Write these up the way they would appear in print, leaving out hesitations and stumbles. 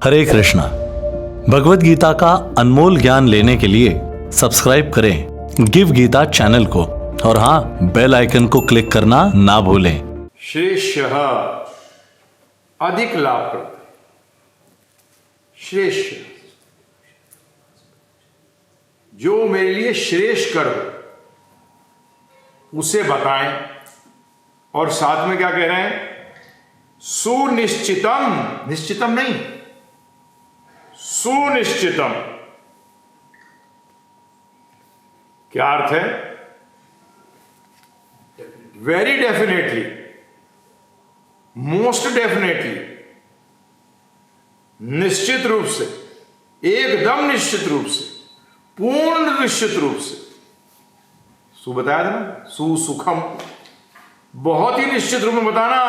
हरे कृष्णा। भगवत गीता का अनमोल ज्ञान लेने के लिए सब्सक्राइब करें गिव गीता चैनल को और हाँ, बेल आइकन को क्लिक करना ना भूलें। श्रेष्ठः अधिक लाभप्रद। श्रेष्ठ जो मेरे लिए श्रेष्ठ करो उसे बताएं। और साथ में क्या कह रहे हैं? सुनिश्चितम, निश्चितम नहीं, सुनिश्चितम। क्या अर्थ है? वेरी डेफिनेटली, मोस्ट डेफिनेटली, निश्चित रूप से, एकदम निश्चित रूप से, पूर्ण निश्चित रूप से। सु बताया था ना, सुसुखम, बहुत ही निश्चित रूप में बताना।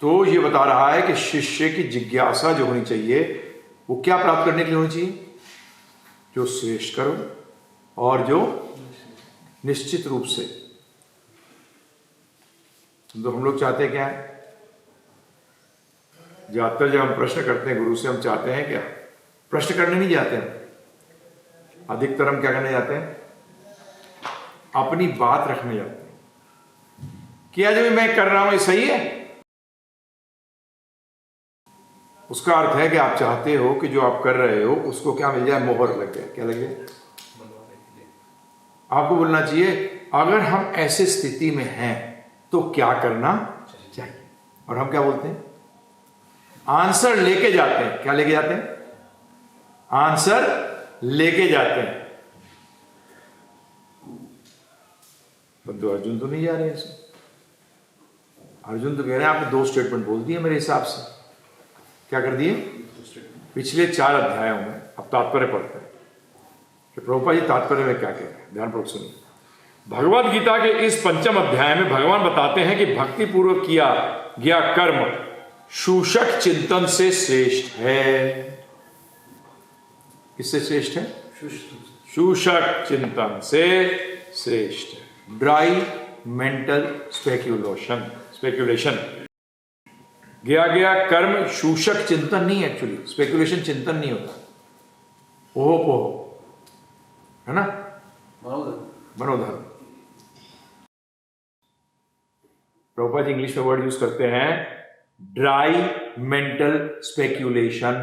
तो ये बता रहा है कि शिष्य की जिज्ञासा जो होनी चाहिए वो क्या प्राप्त करने के लिए होनी चाहिए? जो श्रेष्ठ करो और जो निश्चित रूप से। तो हम लोग चाहते हैं क्या है? ज्यादातर जब हम प्रश्न करते हैं गुरु से, हम चाहते हैं क्या? प्रश्न करने नहीं जाते हैं, अधिकतर हम क्या करने जाते हैं? अपनी बात रखने जाते हैं। क्या जो मैं कर रहा हूं ये सही है? उसका अर्थ है कि आप चाहते हो कि जो आप कर रहे हो उसको क्या मिल जाए? मोहर लग जाए। क्या लग जाए? आपको बोलना चाहिए अगर हम ऐसे स्थिति में हैं तो क्या करना चाहिए। और हम क्या बोलते हैं? आंसर लेके जाते हैं। क्या लेके जाते हैं? आंसर लेके जाते हैं। तो अर्जुन तो नहीं जा रहे ऐसे। अर्जुन तो कह रहे हैं आपने 2 स्टेटमेंट बोल दिए मेरे हिसाब से। क्या कर दिए? पिछले 4 अध्यायों में। अब तात्पर्य पढ़ते हैं कि प्रभुपाद जी तात्पर्य में क्या कह रहे हैं। ध्यानपूर्वक सुनिए। भगवद गीता के इस 5वें अध्याय में भगवान बताते हैं कि भक्ति पूर्वक किया गया कर्म शूषक चिंतन से श्रेष्ठ है। किससे श्रेष्ठ है? शूषक चिंतन से श्रेष्ठ है। Dry mental speculation. गया कर्म शूषक चिंतन नहीं, एक्चुअली स्पेक्यूलेशन चिंतन नहीं होता। ओहो पोहो है ना, मनोधर्म। प्रभुपाद जी इंग्लिश में वर्ड यूज करते हैं ड्राई मेंटल स्पेक्यूलेशन।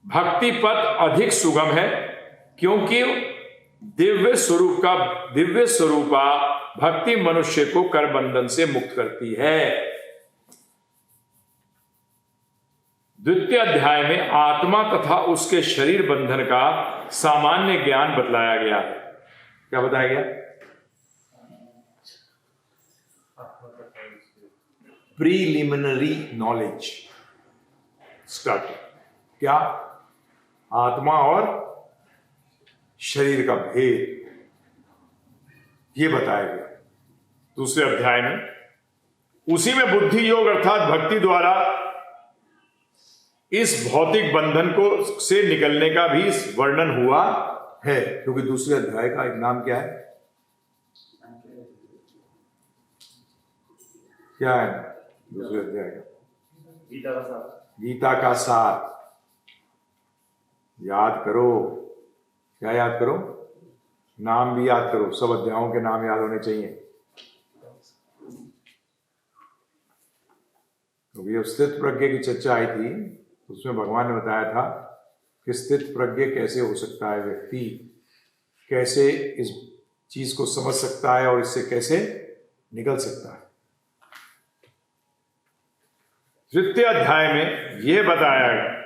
भक्ति पथ अधिक सुगम है क्योंकि दिव्य स्वरूपा भक्ति मनुष्य को कर बंधन से मुक्त करती है। द्वितीय अध्याय में आत्मा तथा उसके शरीर बंधन का सामान्य ज्ञान बतलाया गया है। क्या बताया गया? Preliminary knowledge start. क्या? आत्मा और शरीर का भेद ये बताया गया दूसरे अध्याय में। उसी में बुद्धि योग अर्थात भक्ति द्वारा इस भौतिक बंधन को से निकलने का भी वर्णन हुआ है। क्योंकि दूसरे अध्याय का एक नाम क्या है? क्या है दूसरे अध्याय का? गीता का सार। याद करो। क्या याद करो? नाम भी याद करो। सब अध्यायों के नाम याद होने चाहिए। क्योंकि जब स्थित प्रज्ञ की चर्चा आई थी उसमें भगवान ने बताया था कि स्थित प्रज्ञ कैसे हो सकता है, व्यक्ति कैसे इस चीज को समझ सकता है और इससे कैसे निकल सकता है। तृतीय अध्याय में यह बताया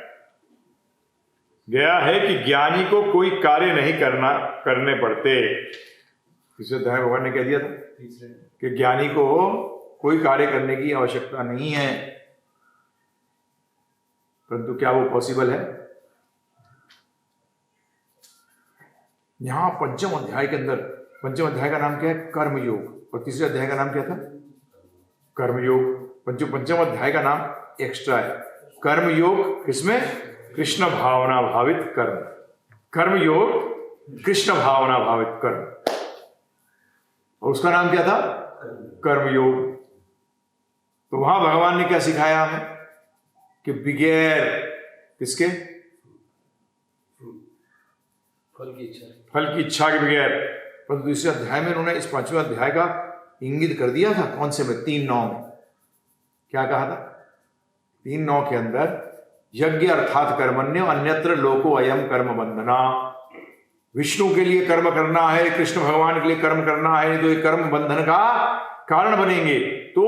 गया है कि ज्ञानी को कोई कार्य नहीं करने पड़ते। तीसरे अध्याय में भगवान ने कह दिया था कि ज्ञानी को कोई कार्य करने की आवश्यकता नहीं है। परंतु क्या वो पॉसिबल है? यहां 5वें अध्याय के अंदर, 5वें अध्याय का नाम क्या है? कर्मयोग। और तीसरे अध्याय का नाम क्या था? कर्मयोग। 5वें अध्याय का नाम एक्स्ट्रा है। कर्मयोग किसमें? कृष्ण भावना भावित कर्म। कर्मयोग कृष्ण भावना भावित कर्म। और उसका नाम क्या था? कर्मयोग। तो वहां भगवान ने क्या सिखाया हमें कि बगैर किसके, फल की इच्छा के बगैर। परंतु दूसरे अध्याय में उन्होंने इस 5वें अध्याय का इंगित कर दिया था। कौन से में? 3:9 में क्या कहा था? 3:9 के अंदर यज्ञ अर्थात कर्मण्य अन्यत्र लोको अयम कर्म बंधना। विष्णु के लिए कर्म करना है, कृष्ण भगवान के लिए कर्म करना है, तो ये कर्म बंधन का कारण बनेंगे। तो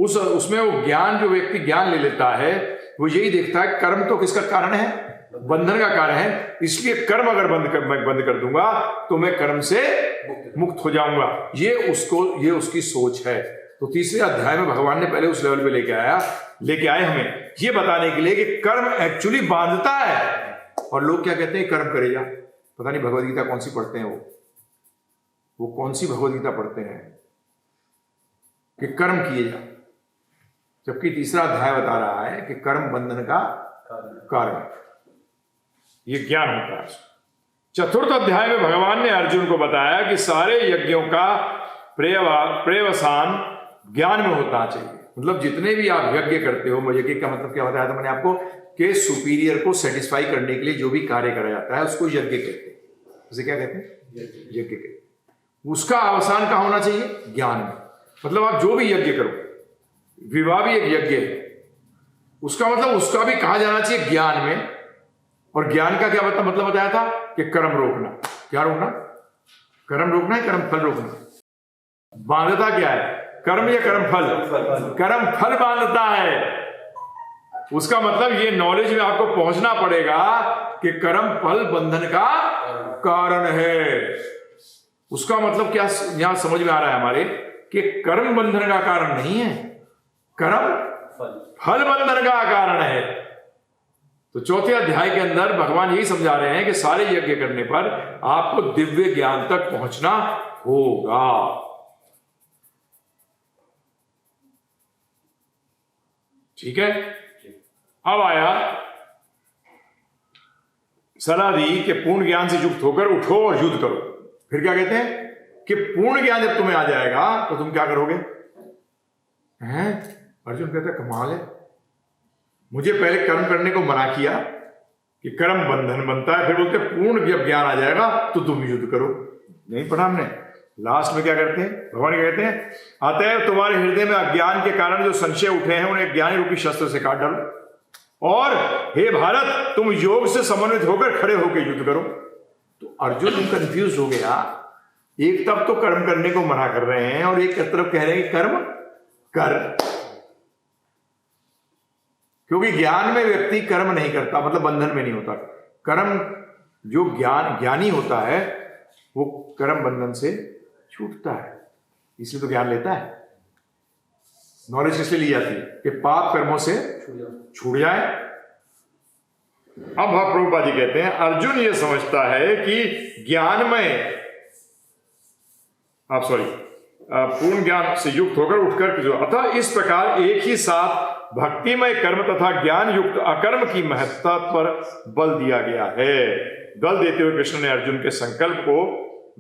उसमें वो ज्ञान, जो व्यक्ति ज्ञान ले लेता है वो यही देखता है कर्म तो किसका कारण है? बंधन का कारण है। इसलिए कर्म अगर बंद कर दूंगा तो मैं कर्म से मुक्त हो जाऊंगा। ये उसकी सोच है। तो तीसरे अध्याय में भगवान ने पहले उस लेवल पे लेके आए हमें ये बताने के लिए कि कर्म एक्चुअली बांधता है। और लोग क्या कहते हैं? कर्म करे जा। पता नहीं भगवद गीता कौन सी पढ़ते हैं वो कौन सी भगवद गीता पढ़ते हैं कि कर्म किए जा, जबकि तीसरा अध्याय बता रहा है कि कर्म बंधन का कारण। ये ज्ञान होता है। चतुर्थ अध्याय में भगवान ने अर्जुन को बताया कि सारे यज्ञों का पर्यवसान ज्ञान में होना चाहिए। मतलब जितने भी आप यज्ञ करते हो, यज्ञ का मतलब क्या बताया था मैंने आपको कि सुपीरियर को सेटिस्फाई करने के लिए जो भी कार्य करा जाता है उसको यज्ञ कहते हैं। उसे क्या कहते हैं? यज्ञ कहते हैं। उसका अवसान कहाँ होना चाहिए? ज्ञान में। मतलब आप जो भी यज्ञ करो, विवाह भी एक यज्ञ है, उसका मतलब उसका भी कहा जाना चाहिए ज्ञान में। और ज्ञान का क्या मतलब बताया था कि कर्म रोकना। क्या रोकना? कर्म रोकना है, कर्म फल रोकना। बांधता क्या है? कर्म या कर्म फल? कर्म फल बांधता है। उसका मतलब ये नॉलेज में आपको पहुंचना पड़ेगा कि कर्म फल बंधन का कारण है। उसका मतलब क्या यहां समझ में आ रहा है हमारे कि कर्म बंधन का कारण नहीं है, कर्म फल बंधन का कारण है। तो चौथे अध्याय के अंदर भगवान यही समझा रहे हैं कि सारे यज्ञ करने पर आपको दिव्य ज्ञान तक पहुंचना होगा। ठीक है। अब आया सलाह दी कि पूर्ण ज्ञान से युक्त होकर उठो और युद्ध करो। फिर क्या कहते हैं कि पूर्ण ज्ञान जब तुम्हें आ जाएगा तो तुम क्या करोगे? हैं? अर्जुन कहता है कमाल है, मुझे पहले कर्म करने को मना किया कि कर्म बंधन बनता है, फिर बोलते पूर्ण जब ज्ञान आ जाएगा तो तुम युद्ध करो। नहीं पढ़ा हमने? लास्ट में क्या करते हैं? भगवान क्या कहते हैं? अतएव तुम्हारे हृदय में अज्ञान के कारण जो संशय उठे हैं उन्हें ज्ञानी रूपी शस्त्र से काट डालो और हे भारत तुम योग से समन्वित होकर खड़े होकर युद्ध करो। तो अर्जुन कंफ्यूज हो गया। एक तब तो कर्म करने को मना कर रहे हैं और एक तरफ कह रहे हैं कर्म कर, क्योंकि ज्ञान में व्यक्ति कर्म नहीं करता, मतलब बंधन में नहीं होता। कर्म जो ज्ञानी होता है वो कर्म बंधन से छूटता है, इसलिए तो ज्ञान लेता है। नॉलेज किसलिए ली जाती है? कि पाप कर्मों से छूट जाए। अब प्रभुपाद जी कहते हैं अर्जुन ये समझता है कि ज्ञानमय पूर्ण ज्ञान से युक्त होकर उठकर अतः इस प्रकार एक ही साथ भक्तिमय कर्म तथा ज्ञान युक्त अकर्म की महत्ता पर बल दिया गया है। बल देते हुए कृष्ण ने अर्जुन के संकल्प को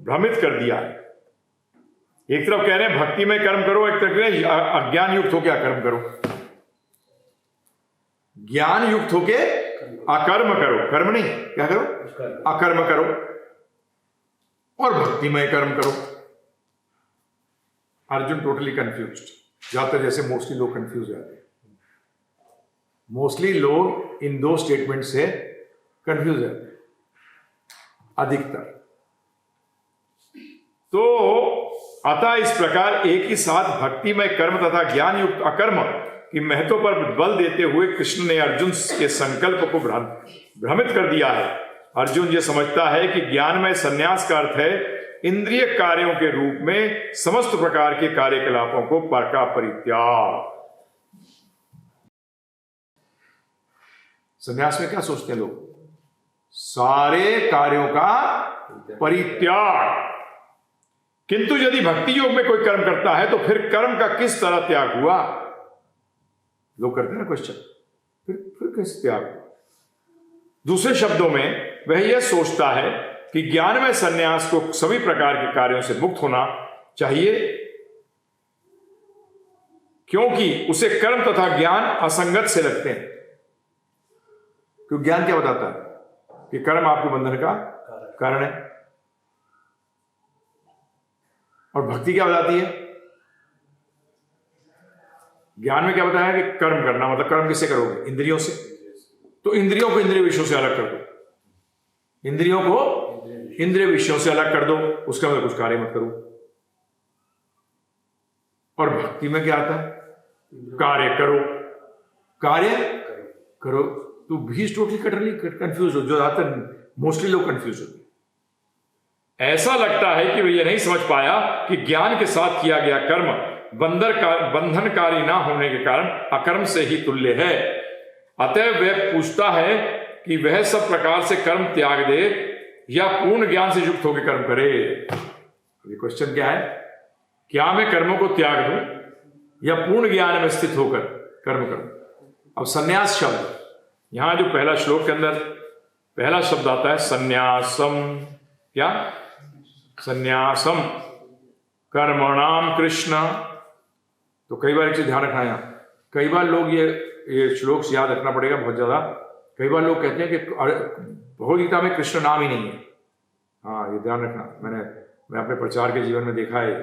भ्रमित कर दिया है। एक तरफ कह रहे हैं भक्तिमय कर्म करो, एक तरफ कह रहे हैं अज्ञान युक्त होकर अकर्म करो। ज्ञान युक्त होके अकर्म करो, कर्म नहीं, क्या करो? अकर्म करो और भक्तिमय कर्म करो। अर्जुन टोटली कंफ्यूज्ड, ज्यादातर जैसे मोस्टली लोग कंफ्यूज जाते हैं। मोस्टली लोग इन दो स्टेटमेंट से कंफ्यूज जाते हैं, अधिकतर। तो अतः इस प्रकार एक ही साथ भक्तिमय कर्म तथा ज्ञान युक्त अकर्म की महत्व पर बल देते हुए कृष्ण ने अर्जुन के संकल्प को भ्रमित कर दिया है। अर्जुन ये समझता है कि ज्ञानमय संन्यास का अर्थ है इंद्रिय कार्यों के रूप में समस्त प्रकार के कार्यकलापों को का परित्याग। संन्यास में क्या सोचते हैं लोग? सारे कार्यों का परित्याग। किंतु यदि भक्ति योग में कोई कर्म करता है तो फिर कर्म का किस तरह त्याग हुआ? लोग करते हैं ना क्वेश्चन, फिर कैसे त्याग हुआ? दूसरे शब्दों में वह यह सोचता है कि ज्ञान में संन्यास को सभी प्रकार के कार्यों से मुक्त होना चाहिए क्योंकि उसे कर्म तथा ज्ञान असंगत से लगते हैं। क्योंकि ज्ञान क्या बताता है कि कर्म आपके बंधन का कारण है, और भक्ति क्या बताती है? ज्ञान में क्या बताया कि कर्म करना, मतलब कर्म किससे करोगे? इंद्रियों से। तो इंद्रियों को इंद्रिय विषयों से अलग कर दो, इंद्रियों को इंद्रिय विषयों से अलग कर दो, उसका मतलब कुछ कार्य मत करो। और भक्ति में क्या आता है? कार्य करो, कार्य करो। तो भी टोटली कटरली कंफ्यूज हो, जो ज्यादातर मोस्टली लोग कंफ्यूज होते हैं। ऐसा लगता है कि वह यह नहीं समझ पाया कि ज्ञान के साथ किया गया कर्म बंधनकारी ना होने के कारण अकर्म से ही तुल्य है। अतः वह पूछता है कि वह सब प्रकार से कर्म त्याग दे या पूर्ण ज्ञान से युक्त होकर कर्म करे। ये क्वेश्चन क्या है? क्या मैं कर्मों को त्याग दूं या पूर्ण ज्ञान में स्थित होकर कर्म करूं? अब संन्यास शब्द, यहां जो पहला श्लोक के अंदर पहला शब्द आता है संन्यासम, क्या? संन्यासम कर्मणाम कृष्ण। तो कई बार एक चीज ध्यान रखना है, कई बार लोग ये श्लोक से याद रखना पड़ेगा बहुत ज्यादा। कई बार लोग कहते हैं कि भगवद गीता में कृष्ण नाम ही नहीं है। हाँ, ये ध्यान रखना। मैं अपने प्रचार के जीवन में देखा है,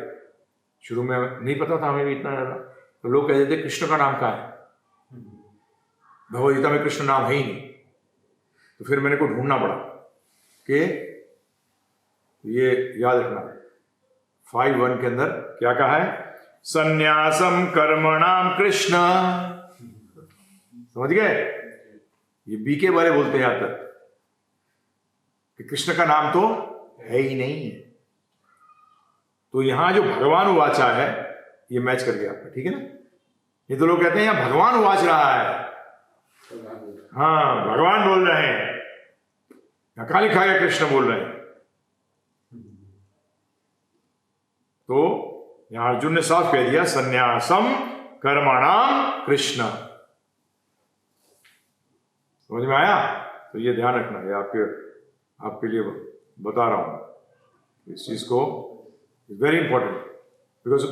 शुरू में नहीं पता था हमें भी इतना ज्यादा, तो लोग कहते थे कृष्ण का नाम कहाँ है? भगवद गीता में कृष्ण नाम है ही नहीं। तो फिर मैंने को ढूंढना पड़ा कि ये याद रखना, 5:1 के अंदर क्या कहा है? संन्यासम कर्मणाम कृष्ण। समझ गए? ये बीके वाले बोलते हैं यहां तक कि कृष्ण का नाम तो है ही नहीं है। तो यहां जो भगवान उवाचा है ये मैच कर गया आपका, ठीक है ना? ये तो लोग कहते हैं यहां भगवान उवाच रहा है, हाँ भगवान बोल रहे हैं, यहां कहां लिखा गया कृष्ण बोल रहे हैं? तो यहां अर्जुन ने साफ कह दिया संन्यासम कर्मणाम कृष्ण। समझ में आया? तो ये ध्यान रखना, ये आपके लिए बता रहा हूं इस चीज को, वेरी इंपॉर्टेंट। बिकॉज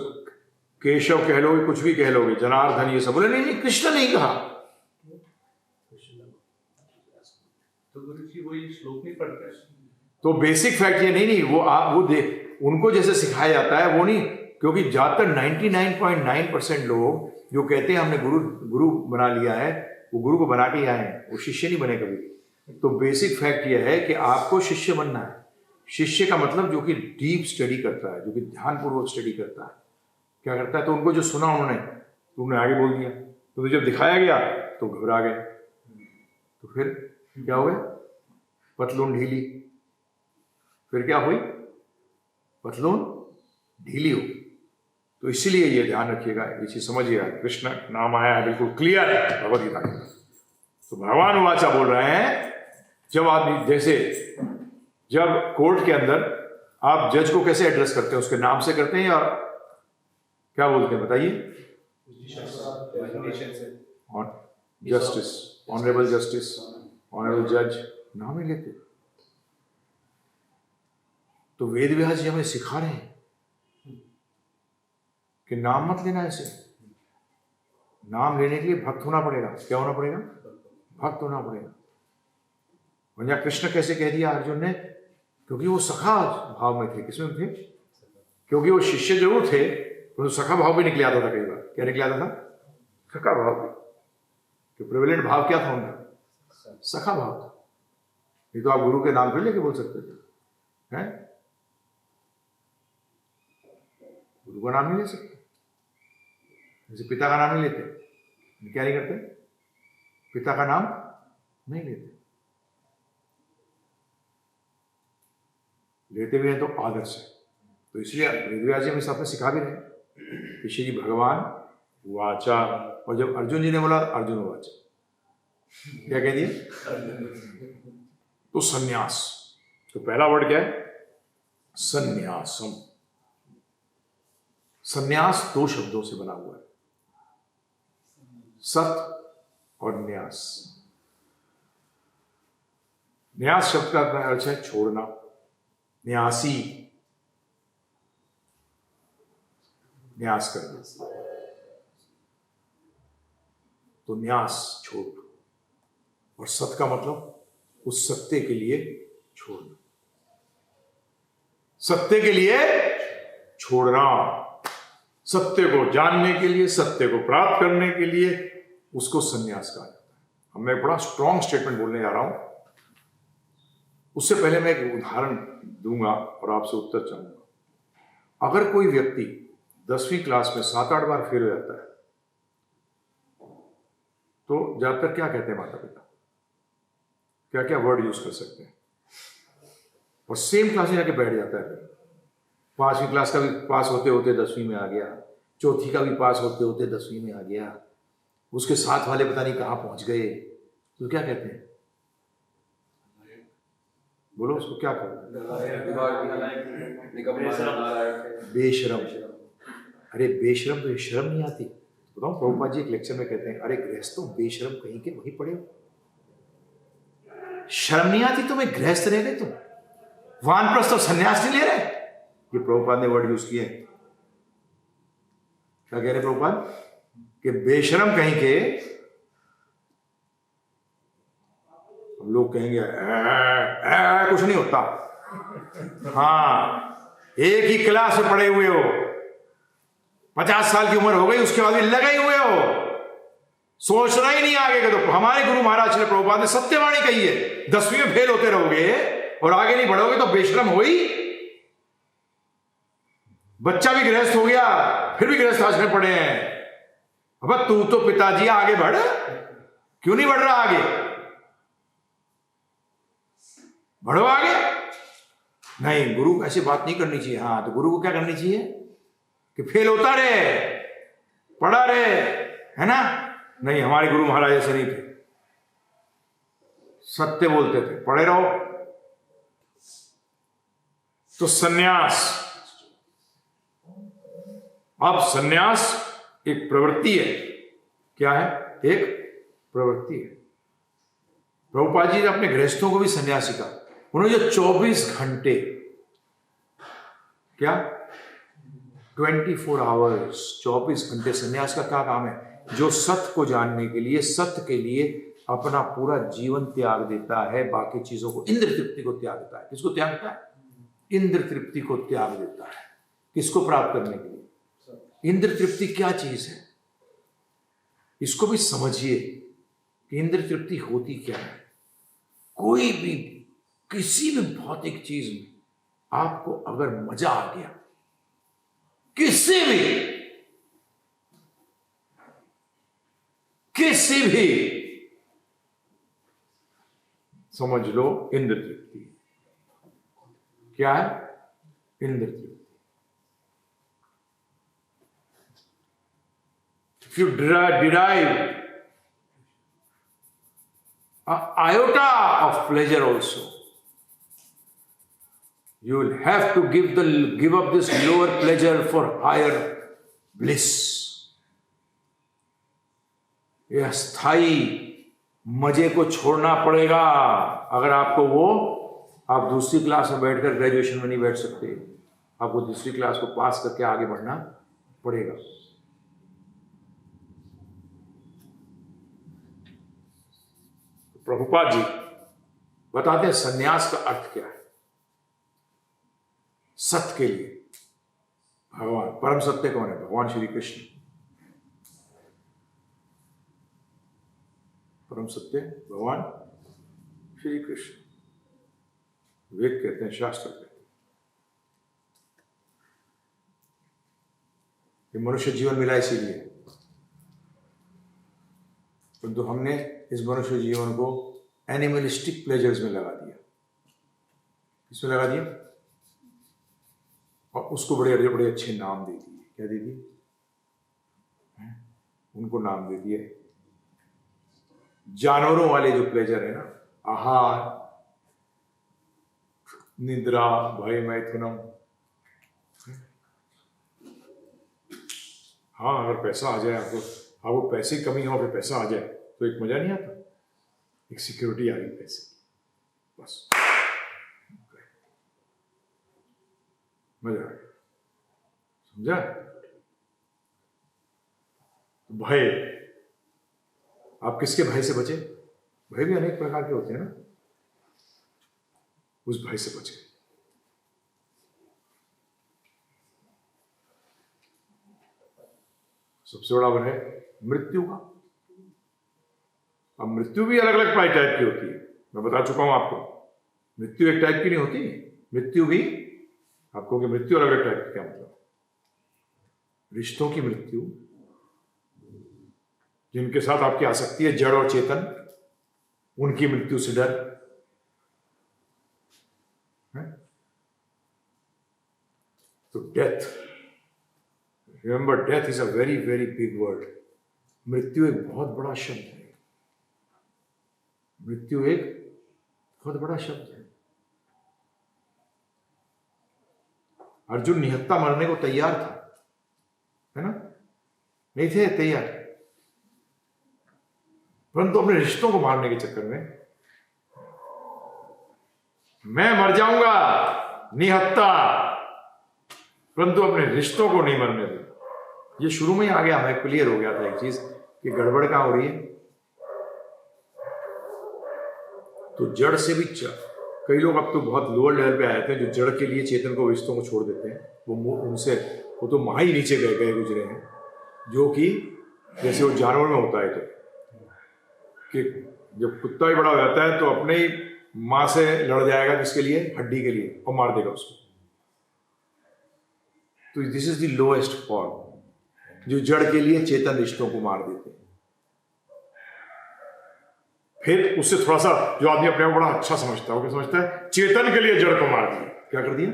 केशव कह लोगे, कुछ भी कह लोगे, जनार्दन, ये सब बोले नहीं कृष्ण नहीं कहा। तो गुरु जी वही श्लोक नहीं पढ़ते? तो बेसिक फैक्ट ये नहीं वो उनको जैसे सिखाया जाता है वो नहीं, क्योंकि ज्यादातर 99.9% लोग जो कहते हैं हमने गुरु बना लिया है, वो गुरु को बना के ही आए हैं, वो शिष्य नहीं बने कभी। तो बेसिक फैक्ट ये है कि आपको शिष्य बनना है। शिष्य का मतलब जो कि डीप स्टडी करता है, जो कि ध्यानपूर्वक स्टडी करता है। क्या करता है? तो उनको जो सुना उन्होंने आगे बोल दिया, तो जब दिखाया गया तो घबरा गए, तो फिर क्या हो गया? पतलून ढीली। फिर क्या हुई? पतलून ढीली हो। तो इसीलिए ये ध्यान रखिएगा, ये चीज समझिएगा। कृष्ण नाम आया है, बिल्कुल क्लियर है भगवद गीता के। तो भगवान वाचा बोल रहे हैं, जब आदमी जैसे जब कोर्ट के अंदर आप जज को कैसे एड्रेस करते हैं? उसके नाम से करते हैं या क्या बोलते हैं? बताइए। जस्टिस, ऑनरेबल जस्टिस, ऑनरेबल जज, नाम ही लेते। तो वेद व्यास जी हमें सिखा रहे हैं कि नाम मत लेना ऐसे। नाम लेने के लिए भक्त होना पड़ेगा। क्या होना पड़ेगा? भक्त होना पड़ेगा। और यहाँ कृष्ण कैसे कह दिया अर्जुन ने? क्योंकि वो सखा भाव में थे। किसमें थे? क्योंकि वो शिष्य जरूर थे, तो सखा भाव भी निकले आता था कई बार। क्या निकले आता था? सखा भाव भी। तो प्रिविलेंट भाव क्या था उनका? सखा भाव था। ये तो आप गुरु के नाम पे लेके बोल सकते थे, हैं? गुरु का नाम नहीं ले सकते, जैसे पिता का नाम नहीं लेते। क्या नहीं करते? पिता का नाम नहीं लेते। लेते भी हैं तो आदर से। तो इसलिए वेदव्यास जी हमें साथ में सिखा भी रहे कि श्री भगवान वाचा। और जब अर्जुन जी ने बोला अर्जुन वाचा, क्या कह दिया? तो संन्यास, तो पहला वर्ड क्या है? संन्यासम। संन्यास 2 शब्दों से बना हुआ है, सत और न्यास। न्यास शब्द का अर्थ है छोड़ना, न्यासी, न्यास करना। तो न्यास छोड़ दो, और सत का मतलब उस सत्य के लिए छोड़ना, सत्य के लिए छोड़ना, सत्य को जानने के लिए, सत्य को प्राप्त करने के लिए, उसको संन्यास कहा जाता है। अब मैं बड़ा स्ट्रॉन्ग स्टेटमेंट बोलने जा रहा हूं, उससे पहले मैं एक उदाहरण दूंगा और आपसे उत्तर चाहूंगा। अगर कोई व्यक्ति 10वीं क्लास में 7-8 बार फेल हो जाता है, तो ज्यादातर क्या कहते हैं माता पिता, क्या क्या वर्ड यूज कर सकते हैं, और सेम क्लास में जाके बैठ जाता है। 5वीं क्लास का भी पास होते होते 10वीं में आ गया, चौथी का भी पास होते होते 10वीं में आ गया, उसके साथ वाले पता नहीं कहां पहुंच गए, तो क्या कहते हैं, बोलो उसको क्या कहते हैं? बेशरम। अरे बेशरम तो शर्म नहीं आती? बताओ, प्रभुपाद जी एक लेक्चर में कहते हैं, अरे गृहस्थों बेशरम कहीं के वहीं पड़े हो, शर्म नहीं आती तुम्हें, गृहस्थ रह गए तुम, वानप्रस्थ और संन्यास नहीं ले रहे। ये प्रभुपाद ने वर्ड यूज किए। क्या कह रहे प्रभुपाद? कि बेशरम कहीं के। लोग कहेंगे कुछ नहीं होता, हाँ एक ही क्लास में पढ़े हुए हो, 50 साल की उम्र हो गई, उसके बाद भी लगे हुए हो, सोचना ही नहीं आगे का। तो हमारे गुरु महाराज श्री प्रभुपाद ने सत्यवाणी कही है, 10वीं में फेल होते रहोगे और आगे नहीं बढ़ोगे तो बेशरम हो ही। बच्चा भी गृहस्थ हो गया, फिर भी गृहस्थ आश्रम पड़े हैं। अब तू तो पिताजी आगे बढ़, क्यों नहीं बढ़ रहा आगे? बढ़ो आगे। नहीं, गुरु को ऐसी बात नहीं करनी चाहिए। हाँ, तो गुरु को क्या करनी चाहिए कि फेल होता रहे, पढ़ा रहे, है ना? नहीं, हमारे गुरु महाराज ऐसे नहीं थे, सत्य बोलते थे, पढ़े रहो। तो सन्यास, अब सन्यास एक प्रवृत्ति है। क्या है? एक प्रवृत्ति है। प्रभुपाद जी ने अपने गृहस्थों को भी सन्यासी कहा। उन्होंने जो 24 घंटे, क्या 24 आवर्स, 24 घंटे सन्यास का क्या काम है? जो सत्य को जानने के लिए, सत्य के लिए अपना पूरा जीवन त्याग देता है, बाकी चीजों को, इंद्र तृप्ति को त्याग देता है। किसको त्यागता है? इंद्र तृप्ति को त्याग देता है। किसको प्राप्त करने के लिए? इंद्र तृप्ति क्या चीज है, इसको भी समझिए कि इंद्र तृप्ति होती क्या है। कोई भी, किसी भी भौतिक चीज में आपको अगर मजा आ गया, किसी भी समझ लो इंद्र तृप्ति। क्या है? इंद्र तृप्ति। If you derive an iota of pleasure also, you will have to give up this lower pleasure for higher bliss. यह स्थायी मजे को छोड़ना पड़ेगा। अगर आपको वो, आप दूसरी क्लास में बैठकर ग्रेजुएशन में नहीं बैठ सकते, आपको दूसरी क्लास को पास करके आगे बढ़ना पड़ेगा। प्रभुपाद जी बताते हैं सन्यास का अर्थ क्या है। सत्य के लिए भगवान, परम सत्य कौन है? भगवान श्री कृष्ण। परम सत्य भगवान श्री कृष्ण। वेद कहते हैं, शास्त्र कहते हैं। ये मनुष्य जीवन मिला इसीलिए, परंतु हमने इस मनुष्य जीवन को एनिमलिस्टिक प्लेजर्स में लगा दिया। किसमें लगा दिया? और उसको बड़े बड़े अच्छे नाम दे दिए। क्या दे दिए? उनको नाम दे दिए जानवरों वाले जो प्लेजर है ना, आहार, निद्रा, भय, मैथुनम। हाँ, अगर पैसा आ जाए आपको पैसे की कमी हो, फिर पैसा आ जाए तो एक मजा नहीं आता, एक सिक्योरिटी आ गई पैसे, बस मजा आ गया। समझा? भय, आप किसके भय से बचे? भय भी अनेक प्रकार के होते हैं ना, उस भय से बचे। सबसे बड़ा भय मृत्यु का। अब मृत्यु भी अलग अलग टाइप की होती है, मैं बता चुका हूं आपको। मृत्यु एक टाइप की नहीं होती, मृत्यु भी आपको कि मृत्यु अलग अलग टाइप की, क्या मतलब? रिश्तों की मृत्यु, जिनके साथ आपकी आसक्ति है, जड़ और चेतन, उनकी मृत्यु से डर है? तो death, remember death is a very very big word. मृत्यु एक बहुत बड़ा शब्द है, मृत्यु एक बहुत बड़ा शब्द है। अर्जुन निहत्था मरने को तैयार था, है ना? नहीं थे तैयार, परंतु अपने रिश्तों को मारने के चक्कर में, मैं मर जाऊंगा निहत्था, परंतु अपने रिश्तों को नहीं मरने दे। ये शुरू में ही आ गया, हमें क्लियर हो गया था एक चीज कि गड़बड़ कहां हो रही है। तो जड़ से भी कई लोग अब तो बहुत लोअर लेवल पे आए थे, जो जड़ के लिए चेतन को, रिश्तों को छोड़ देते हैं। वो तो महा ही नीचे गए गुजरे हैं, जो कि जैसे वो जानवर में होता है, तो कि जब कुत्ता ही बड़ा हो जाता है तो अपने ही मां से लड़ जाएगा, किसके लिए? हड्डी के लिए, और मार देगा उसको। तो this is the lowest form, जो जड़ के लिए चेतन रिश्तों को मार देते हैं। फिर उससे थोड़ा सा जो आदमी अपने आप बड़ा अच्छा समझता है, वो क्या समझता है? चेतन के लिए जड़ को मार दिया। क्या कर दिया?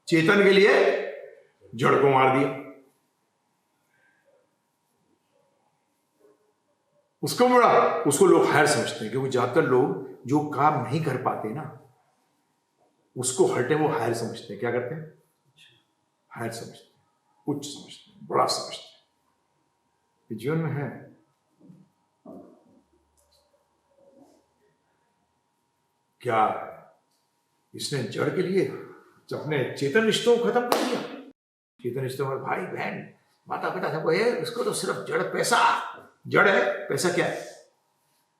चेतन के लिए जड़ को मार दिया। उसको लोग हायर समझते हैं, क्योंकि ज्यादातर लोग जो काम नहीं कर पाते ना, उसको हटे वो हायर समझते हैं। क्या करते हैं? हायर समझते हैं, उच्च समझते हैं, बड़ा समझते हैं। जीवन में है क्या? इसने जड़ के लिए अपने चेतन रिश्तों को खत्म कर दिया। चेतन रिश्तों में भाई बहन, माता पिता सबको है, उसको तो सिर्फ जड़, पैसा जड़ है। पैसा क्या है?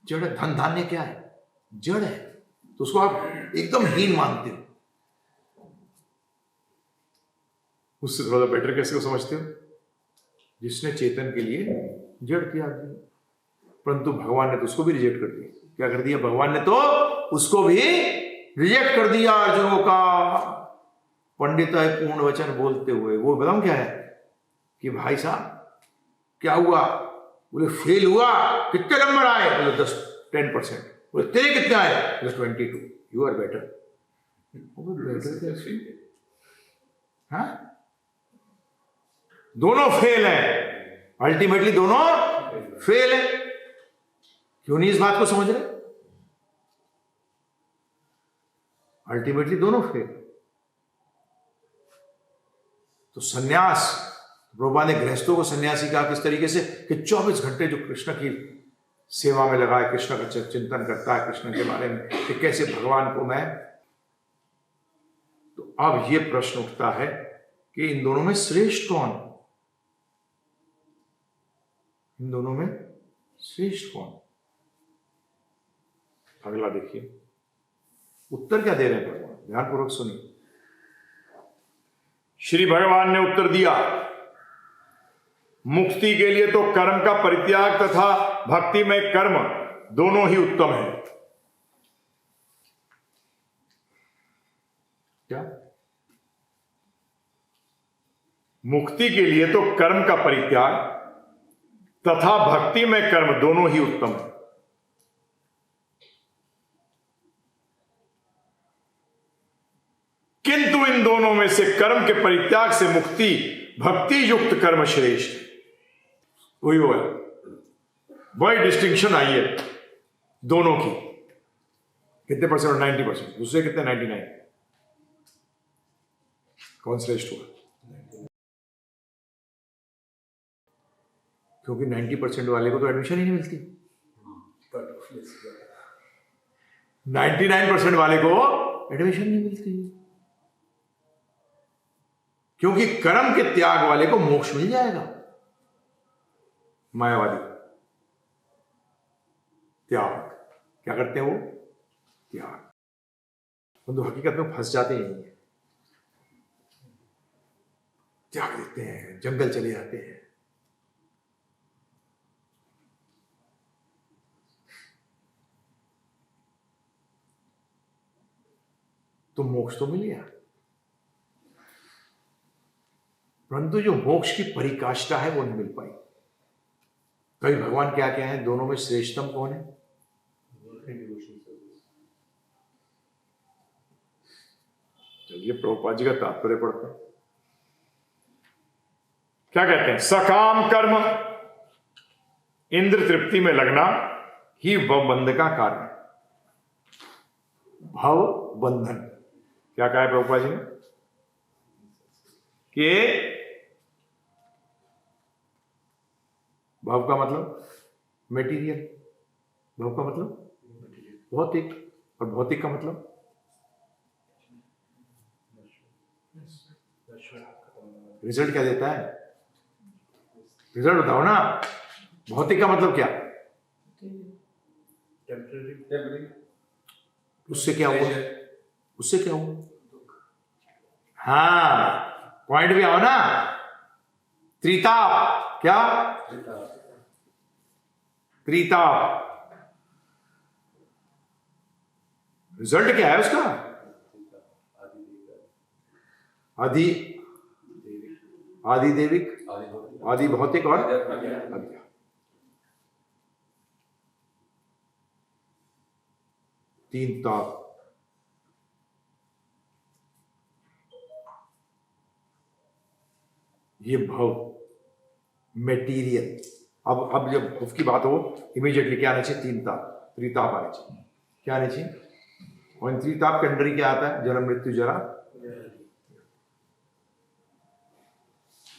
जड़ है। धन धान्य क्या है? जड़ है। तो उसको आप एकदम हीन मानते हो। उससे थोड़ा बेटर कैसे को समझते हो? जिसने चेतन के लिए जड़ त्याग दी, परंतु भगवान ने तो उसको भी रिजेक्ट कर दिया। क्या कर दिया? भगवान ने तो उसको भी रिजेक्ट कर दिया। अर्जुन का पंडित है पूर्ण वचन बोलते हुए, वो बताऊं क्या है कि भाई साहब क्या हुआ? बोले फेल हुआ। कितने नंबर आए? बोले 10% बोले तेरे कितने आए? बोले 22। You are better. हाँ, दोनों फेल है, अल्टीमेटली दोनों फेल है। क्यों नहीं इस बात को समझ रहे? अल्टीमेटली दोनों फेल। तो सन्यास, प्रभुपा ने गृहस्थों को सन्यासी कहा किस तरीके से कि 24 घंटे जो कृष्ण की सेवा में लगा है, कृष्ण का चिंतन करता है, कृष्ण के बारे में कि कैसे भगवान को मैं। तो अब यह प्रश्न उठता है कि इन दोनों में श्रेष्ठ कौन? इन दोनों में श्रेष्ठ कौन? अगला देखिए, उत्तर क्या दे रहे हैं भगवान, ध्यानपूर्वक सुनिए। श्री भगवान ने उत्तर दिया, मुक्ति के लिए तो कर्म का परित्याग तथा भक्ति में कर्म दोनों ही उत्तम है। क्या? मुक्ति के लिए तो कर्म का परित्याग तथा भक्ति में कर्म दोनों ही उत्तम है। किंतु इन दोनों में से कर्म के परित्याग से मुक्ति भक्ति युक्त कर्म श्रेष्ठ। वही वो है, वही डिस्टिंक्शन आई है दोनों की। कितने परसेंट? और 90%। दूसरे कितने? 99। कौन श्रेष्ठ हुआ? क्योंकि 90% वाले को तो एडमिशन ही नहीं मिलती, 99% वाले को एडमिशन नहीं मिलती, क्योंकि कर्म के त्याग वाले को मोक्ष मिल जाएगा। मायावादी त्याग। क्या करते हैं वो? त्याग। परंतु हकीकत में फंस जाते ही हैं, त्याग देते हैं, जंगल चले जाते हैं। तो मोक्ष तो मिल गया, परंतु जो मोक्ष की परिकाष्ठा है वो नहीं मिल पाई। कभी भगवान क्या क्या है, दोनों में श्रेष्ठतम कौन है? चलिए प्रभुपाद जी का तात्पर्य पढ़ते हैं। क्या कहते हैं? सकाम कर्म इंद्र तृप्ति में लगना ही भव बंध का कारण है। भव बंधन क्या कहा है प्रभुपाद जी ने? कि भव का मतलब मेटीरियल, भव का मतलब भौतिक, और भौतिक का मतलब रिजल्ट क्या देता है? रिजल्ट बताओ ना। भौतिक का मतलब क्या? उससे क्या हुआ? उससे क्या हुआ? हाँ, पॉइंट भी आओ ना। त्रिताप, क्या? त्रिताप। रिजल्ट क्या है उसका? आदि आदि देविक, आदि भौतिक और अध्यात्म। तीन ताप। ये भव मेटीरियल। अब जब भव की बात हो, इमीडिएटली क्या आना चाहिए? तीन ताप, त्रिताप आना चाहिए। क्या आना चाहिए? और इन त्रिताप के अंदर ही क्या आता है? जन्म मृत्यु जरा।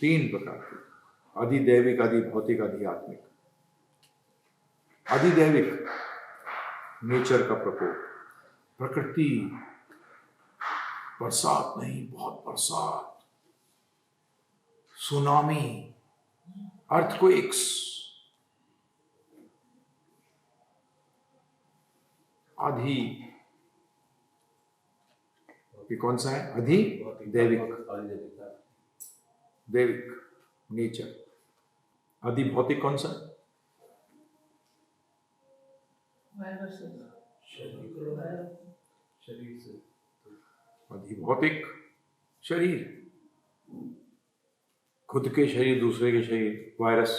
तीन प्रकार के, अधिदैविक, आदि भौतिक, आध्यात्मिक। अधिदैविक नेचर का प्रकोप, प्रकृति, बरसात नहीं, बहुत बरसात, सुनामी, अर्थक्वेक्स। आधि, ये कौन सा है? अधि दैविक, दैविक नेचर। आदि भौतिक कौन सा है? आदि भौतिक शरीर, खुद के शरीर, दूसरे के शरीर, वायरस।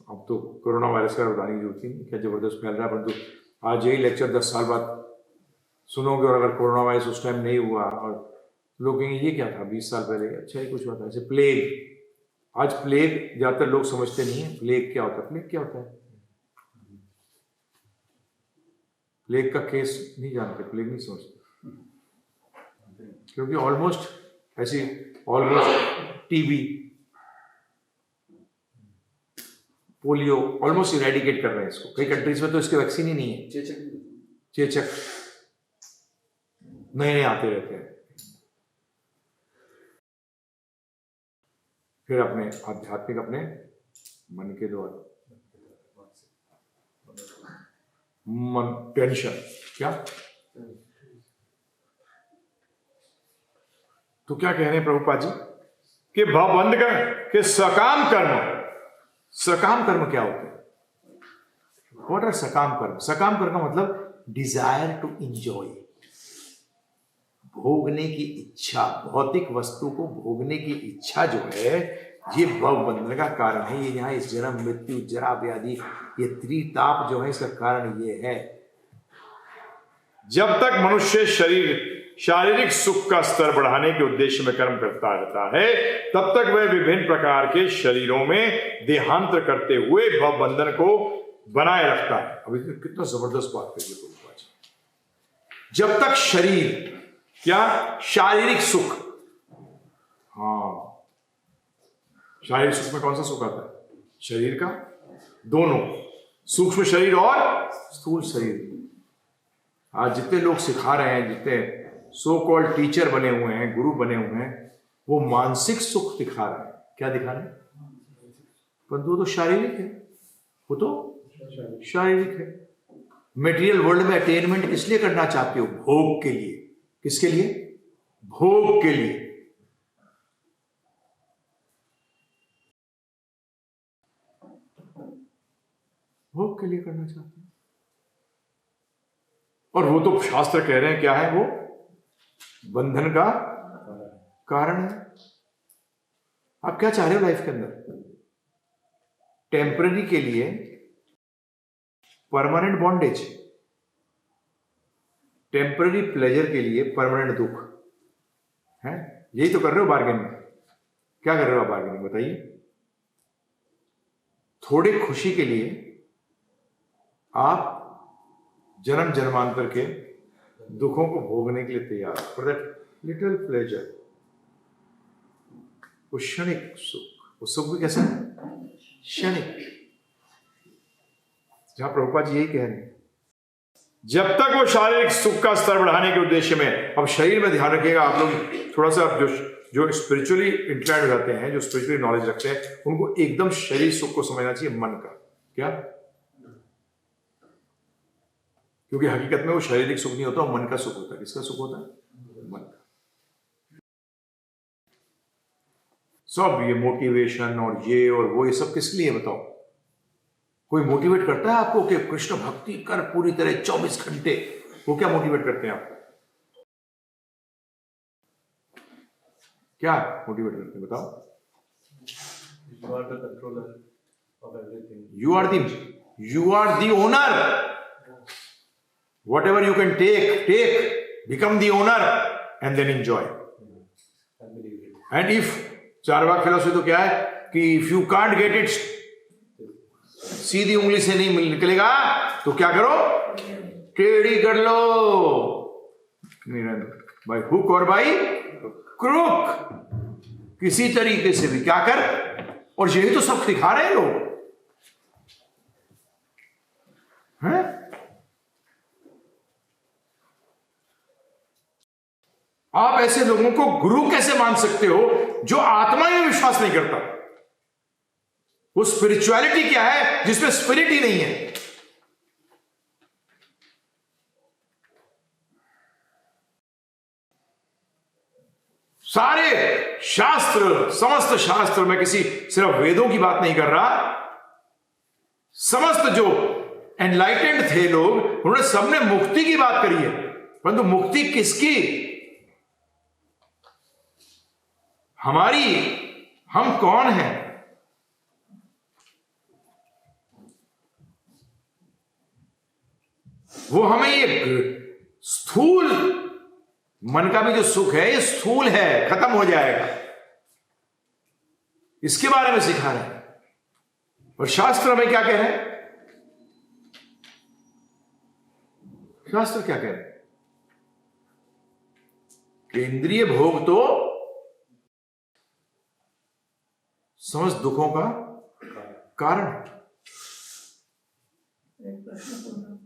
अब तो कोरोना वायरस का बताने की जरूरत ही नहीं, क्या जबरदस्त फैल रहा है। परंतु आज यही लेक्चर 10 साल बाद सुनोगे, और अगर कोरोना वायरस उस टाइम नहीं हुआ और लोग कहेंगे ये क्या था 20 साल पहले, अच्छा ही कुछ हुआ था। ऐसे प्लेग, आज प्लेग ज्यादातर लोग समझते नहीं है। प्लेग क्या होता है? प्लेग क्या होता है? प्लेग का केस नहीं जानते, प्लेग नहीं समझते, क्योंकि ऑलमोस्ट ऐसी टीबी, पोलियो ऑलमोस्ट इरेडिकेट कर रहे हैं इसको। कई कंट्रीज में तो इसके वैक्सीन ही नहीं है। चेचक नए नए आते रहते हैं। फिर अपने आध्यात्मिक, अपने मन के द्वारा, मन टेंशन, क्या? तो क्या कह रहे हैं प्रभुपाद जी? कि भवबंध का, कि सकाम कर्म। सकाम कर्म क्या होते हैं? व्हाट आर सकाम कर्म? सकाम कर्म का मतलब डिजायर टू इंजॉय, भोगने की इच्छा, भौतिक वस्तु को भोगने की इच्छा जो है, ये भवबंधन का कारण है। ये यहाँ इस जन्म मृत्यु जरा व्याधि, ये त्रिताप जो है, इसका कारण ये है। जब तक मनुष्य शारीरिक सुख का स्तर बढ़ाने के उद्देश्य में कर्म करता रहता है, तब तक वह विभिन्न प्रकार के शरीरों में देहांतर करते हुए भवबंधन को बनाए रखता है। अभी कितना जबरदस्त बात करिए प्रभुपाद जी। जब तक शरीर, क्या? शारीरिक सुख। हाँ, शारीरिक सुख में कौन सा सुख आता है? शरीर का, दोनों, सूक्ष्म शरीर और स्थूल शरीर। आज जितने लोग सिखा रहे हैं, जितने सो कॉल्ड टीचर बने हुए हैं, गुरु बने हुए हैं, वो मानसिक सुख दिखा रहे हैं। क्या दिखा रहे हैं? परंतु वो तो शारीरिक है, वो तो शारीरिक है। मेटीरियल वर्ल्ड में अटेनमेंट किस लिए करना चाहते हो? भोग के लिए। किसके लिए? भोग के लिए। भोग के लिए करना चाहते हैं। और वो तो शास्त्र कह रहे हैं क्या है? वो बंधन का कारण है। आप क्या चाह रहे हो लाइफ के अंदर? टेम्पररी के लिए परमानेंट बॉन्डेज, टेम्पररी प्लेजर के लिए परमानेंट दुख है? यही तो कर रहे हो बार्गेन में। क्या कर रहे हो आप बार्गेनिंग, बताइए? थोड़े खुशी के लिए आप जन्म जन्मांतर के दुखों को भोगने के लिए तैयार, फॉर दैट लिटिल प्लेजर, वो क्षणिक सुख। वो सुख भी कैसा है? क्षणिक। जहां प्रभुपाद जी यही कह रहे हैं, जब तक वो शारीरिक सुख का स्तर बढ़ाने के उद्देश्य में, अब शरीर में ध्यान रखिएगा आप लोग थोड़ा सा, जो स्पिरिचुअली इंक्लाइंड हो जाते हैं, जो स्पिरिचुअली नॉलेज रखते हैं, उनको एकदम शरीर सुख को समझना चाहिए मन का। क्या? क्योंकि हकीकत में वो शारीरिक सुख नहीं होता, वो मन का सुख होता है। किसका सुख होता है? मन का। सब ये मोटिवेशन और ये और वो, ये सब किस लिए बताओ? कोई मोटिवेट करता है आपको कि कृष्ण भक्ति कर पूरी तरह 24 घंटे? वो क्या मोटिवेट करते हैं आपको? क्या मोटिवेट करते हैं बताओ? You are the controller of everything. You are the owner. Whatever you can take, become the owner and then enjoy. And if Charvaka philosophy तो क्या है कि if you can't get it, सीधी उंगली से नहीं निकलेगा तो क्या करो? टेढ़ी कर लो, बाय हुक और बाय क्रूक, किसी तरीके से भी क्या कर। और यही तो सब सिखा रहे हैं लोग हैं? आप ऐसे लोगों को गुरु कैसे मान सकते हो जो आत्मा में विश्वास नहीं करता? वो स्पिरिचुअलिटी क्या है जिसमें स्पिरिट ही नहीं है? सारे शास्त्र, समस्त शास्त्र में, किसी सिर्फ वेदों की बात नहीं कर रहा, समस्त जो एनलाइटेंड थे लोग, उन्होंने सबने मुक्ति की बात करी है। परंतु मुक्ति किसकी? हमारी। हम कौन हैं? वो हमें ये स्थूल मन का भी जो सुख है, ये स्थूल है, खत्म हो जाएगा, इसके बारे में सिखा रहे हैं। और शास्त्र हमें क्या कह रहे हैं? शास्त्र क्या कह रहे हैं? कि इंद्रिय भोग तो समस्त दुखों का कारण है। एक प्रश्न पूछना,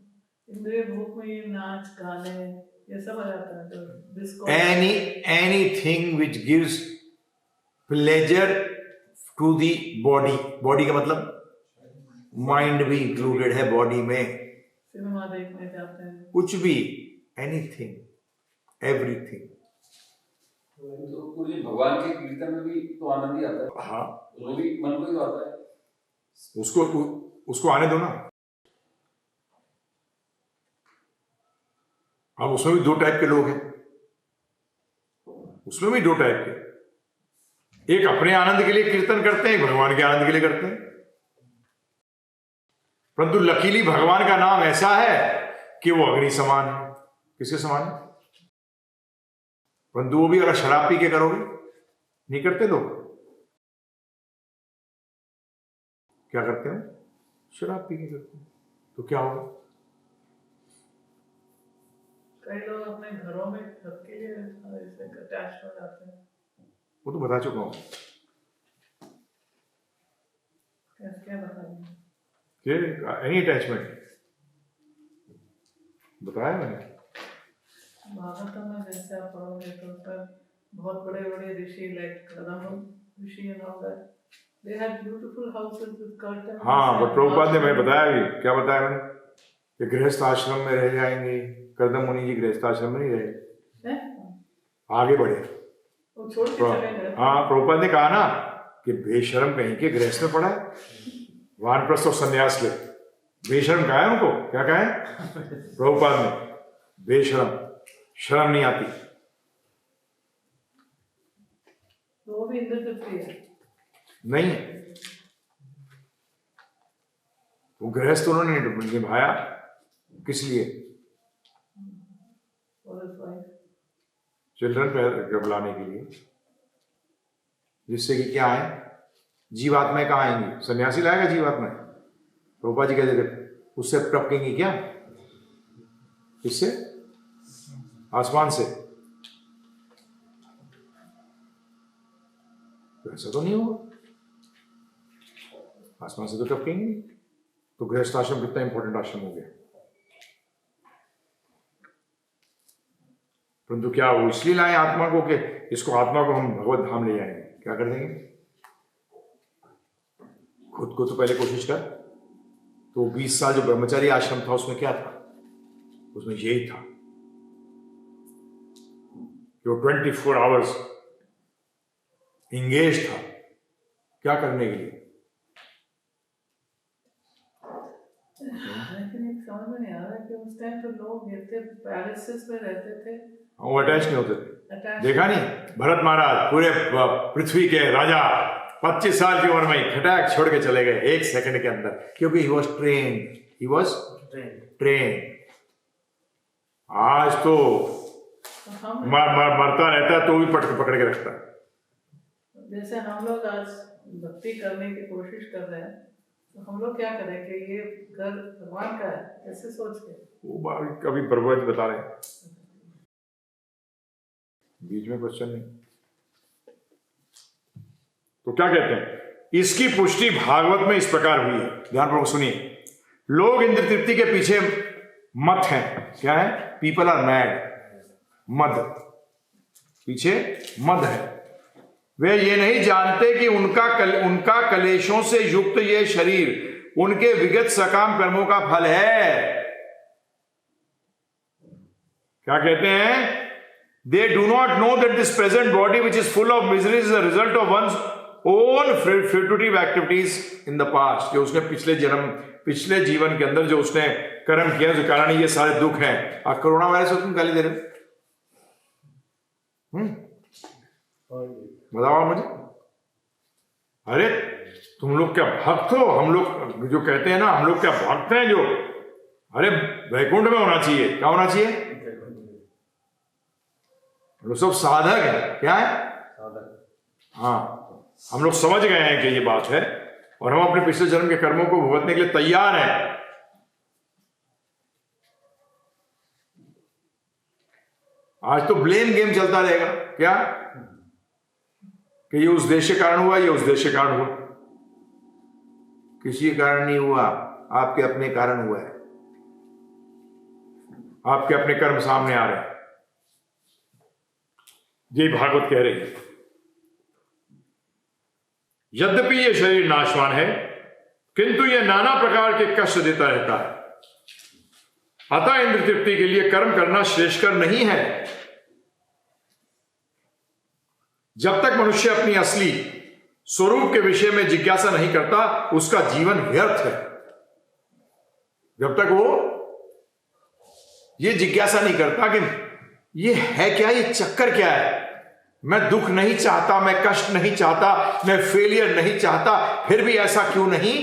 इंद्रिय भोग में ये नाच गाने ये सब आ जाता है तो disco? Anything which gives pleasure to the body. Body का मतलब माइंड भी इंक्लूडेड है बॉडी में। सिनेमा देखने जाते हैं, कुछ भी, एनीथिंग, एवरीथिंग। तो पूरी भगवान के कीर्तन में भी तो आनंद ही आता है। हाँ, वो भी मन को ही तो आता है। उसको आने दो ना। अब उसमें भी दो टाइप के लोग हैं, उसमें भी दो टाइप के। एक अपने आनंद के लिए कीर्तन करते हैं, एक भगवान के आनंद के लिए करते हैं। परंतु लकीली भगवान का नाम ऐसा है कि वो अग्नि समान है। किसके समान है? परंतु वो भी अगर शराब पी के करोगे, नहीं करते लोग? क्या करते हो? शराब पी के करते हो तो क्या होगा? कई लोग अपने घरों में खुद के लिए ऐसे अटैच हो जाते हैं। वो तो बता चुका हूं। क्या बताएंगे? एनी अटैचमेंट बताया मैंने। भागवतम में जैसे आप पढ़ोगे तो उसका बहुत बड़े बड़े ऋषि लाइक कदम ऋषि and all that They had beautiful houses with curtains. हाँ, and बट प्रभुपाद ने मैं balconies. बताया भी, क्या बताया मैंने, कि गृहस्थ आश्रम में रह जाएंगे। कर्दम मुनि जी गृहस्थ आश्रम में नहीं रहे, हैं? आगे बढ़े। वो छोड़ के चले गए। हाँ, प्रभुपाद ने कहा ना कि बेशरम कहीं के गृहस्थ में पड़ा है, वानप्रस्थ और संन्यास ले, बेशरम कहा है उनको, क्या कहा है प्रभुपाद ने, बेशरम, शर्म नहीं आती। तो वो भी इंद्र तृप्ति है। नहीं, वो गृहस्थ उन्होंने निभाया, किस लिए, और his wife. चिल्ड्रन बुलाने के लिए, जिससे कि क्या है, जीवात्माएं कहाँ आएंगी, सन्यासी लाएगा जीवात्माएं। प्रभुपाद जी कहते थे उससे टपकेंगी क्या, किससे, आसमान से, तो ऐसा तो नहीं होगा, आसमान से तो टपकेंगे नहीं। तो गृहस्थ आश्रम कितना इंपॉर्टेंट आश्रम हो गया। परंतु क्या वो इसलिए लाए आत्मा को कि इसको, आत्मा को हम भगवत धाम ले जाएंगे, क्या कर देंगे, खुद को तो पहले कोशिश कर। तो 20 साल जो ब्रह्मचारी आश्रम था उसमें क्या था, उसमें यही था कि वो 24 आवर्स इंगेज था, क्या करने के लिए। लेकिन एक समझ में नहीं आ रहा कि उस टाइम तो लोग इतने पैलेसेस में रहते थे, वो अटैच नहीं होते थे। अटैच। देखा नहीं, भरत महाराज पूरे पृथ्वी के राजा 25 साल की उम्र में ही खटाक छोड़ के चले गए 1 सेकंड के अंदर, क्योंकि ही वॉज ट्रेन। आज तो हम मरता रहता है तो भी पकड़ के रखता है। जैसे हम लोग आज भक्ति करने की कोशिश कर रहे हैं, तो हम लोग क्या करें कि ये घर भगवान का है, ऐसे सोच के। वो बात कभी प्रभुपाद बता रहे हैं, बीच में क्वेश्चन नहीं। तो क्या कहते हैं, इसकी पुष्टि भागवत में इस प्रकार हुई है, ध्यानपूर्वक सुनिए। लोग इंद्र तृप्ति के पीछे मत हैं, क्या है, पीपल आर मैड, मद, पीछे मद है। वे ये नहीं जानते कि उनका कलेशों से युक्त ये शरीर उनके विगत सकाम कर्मों का फल है। क्या कहते हैं, they do not know that this present body which is full of miseries is the result of one's own fruitive activities in the past. जो उसने पिछले जीवन के अंदर जो उसने कर्म किया, जो कारण ये सारे दुख हैं। और कोरोना वायरस को तुम गाली दे रहे हो, बताओ मुझे। अरे तुम लोग क्या भक्त हो, हम लोग जो कहते हैं ना, हम लोग क्या भक्त हैं जो, अरे वैकुंठ में होना चाहिए, क्या होना चाहिए, हम लोग सब साधक है, क्या है, हाँ, हम लोग समझ गए हैं कि ये बात है और हम अपने पिछले जन्म के कर्मों को भुगतने के लिए तैयार हैं। आज तो ब्लेम गेम चलता रहेगा, क्या कि ये उस देश के कारण हुआ, ये उस देश के कारण हुआ। किसी के कारण नहीं हुआ, आपके अपने कारण हुआ है, आपके अपने कर्म सामने आ रहे हैं। ये भागवत कह रही है। यद्यपि ये शरीर नाशवान है, किंतु यह नाना प्रकार के कष्ट देता रहता है। अतः इंद्र तृप्ति के लिए कर्म करना श्रेष्ठकर नहीं है। जब तक मनुष्य अपनी असली स्वरूप के विषय में जिज्ञासा नहीं करता, उसका जीवन व्यर्थ है। जब तक वो ये जिज्ञासा नहीं करता कि ये है क्या, ये चक्कर क्या है, मैं दुख नहीं चाहता, मैं कष्ट नहीं चाहता, मैं फेलियर नहीं चाहता, फिर भी ऐसा क्यों नहीं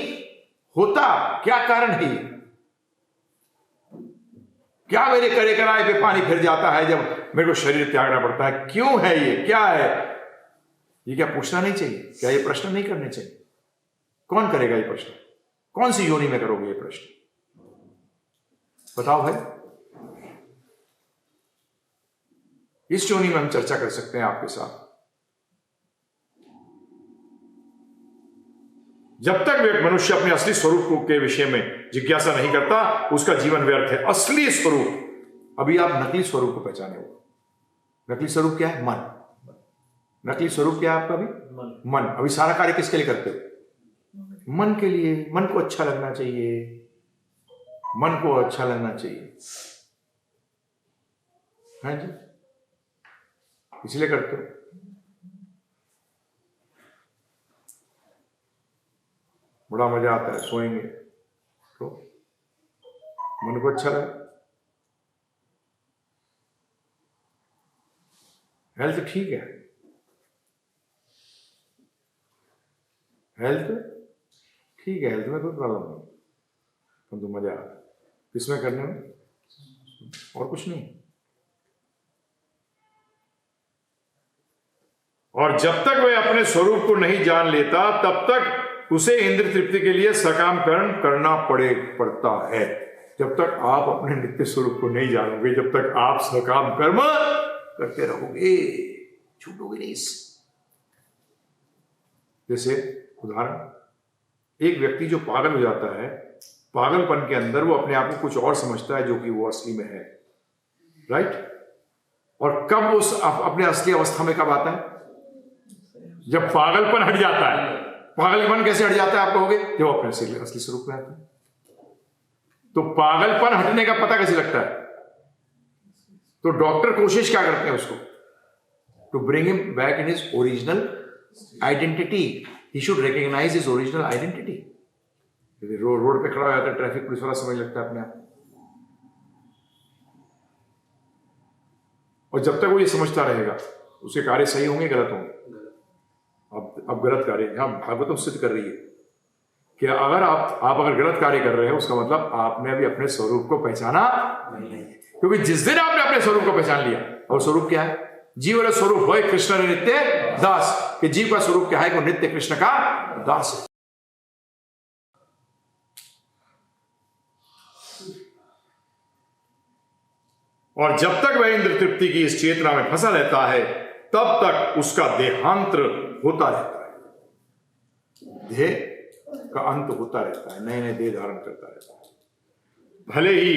होता, क्या कारण है, क्या मेरे करे कराए पे पानी फिर जाता है जब मेरे को शरीर त्यागना पड़ता है, क्यों है ये, क्या है ये, क्या पूछना नहीं चाहिए, क्या ये प्रश्न नहीं करने चाहिए। कौन करेगा ये प्रश्न, कौन सी योनि में करोगे ये प्रश्न, बताओ भाई। इस योनि में हम चर्चा कर सकते हैं आपके साथ। जब तक वे मनुष्य अपने असली स्वरूप के विषय में जिज्ञासा नहीं करता, उसका जीवन व्यर्थ है। असली स्वरूप, अभी आप नकली स्वरूप को पहचाने हो। नकली स्वरूप क्या है, मन। नकली स्वरूप क्या है आपका? अभी मन। अभी सारा कार्य किसके लिए करते हो? मन के लिए। मन को अच्छा लगना चाहिए, मन को अच्छा लगना चाहिए, हाँ जी, इसलिए करते हो। बड़ा मजा आता है, सोएंगे तो मन को अच्छा लगे। हेल्थ ठीक है, हेल्थ ठीक है, हेल्थ में कोई प्रॉब्लम नहीं, परंतु मजा आता है किसमें करने में? और कुछ नहीं। और जब तक वह अपने स्वरूप को नहीं जान लेता तब तक उसे इंद्र तृप्ति के लिए सकाम कर्म करना पड़ता है। जब तक आप अपने नित्य स्वरूप को नहीं जानोगे, जब तक आप सकाम कर्म करते रहोगे, छूटोगे नहीं इससे। जैसे उदाहरण, एक व्यक्ति जो पागल हो जाता है, पागलपन के अंदर वो अपने आप को कुछ और समझता है जो कि वो असली में है, राइट? और कब उस अपने असली अवस्था में कब आता है? जब पागलपन हट जाता है। पागलपन कैसे हट जाता है आप कहोगे? जब अपने असली स्वरूप में आता है। तो पागलपन हटने का पता कैसे लगता है? तो डॉक्टर कोशिश क्या करते हैं उसको? To bring him back in his original identity. He should recognise his original identity. यदि रोड पे खड़ा हो जाता है, ट्रैफिक पुलिस वाला समझ लगता है अपने आप। और जब तक वो ये समझता रहेगा, उसके कार्य सही होंगे गलत होंगे? अब गलत कार्य, यहां भागवतम सिद्ध कर रही है कि अगर आप अगर गलत कार्य कर रहे हैं, उसका मतलब आपने अभी अपने स्वरूप को पहचाना नहीं है। क्योंकि जिस दिन आपने अपने स्वरूप को पहचान लिया, और स्वरूप क्या है? जीव का स्वरूप है कृष्ण नित्य दास। कि जीव का स्वरूप क्या है? कि नित्य कृष्ण का दास है। और जब तक वह इंद्र तृप्ति की इस चेतना में फंसा रहता है, तब तक उसका देहांतर होता रहता है। देह का अंत होता रहता है, नए नए देह धारण करता रहता है। भले ही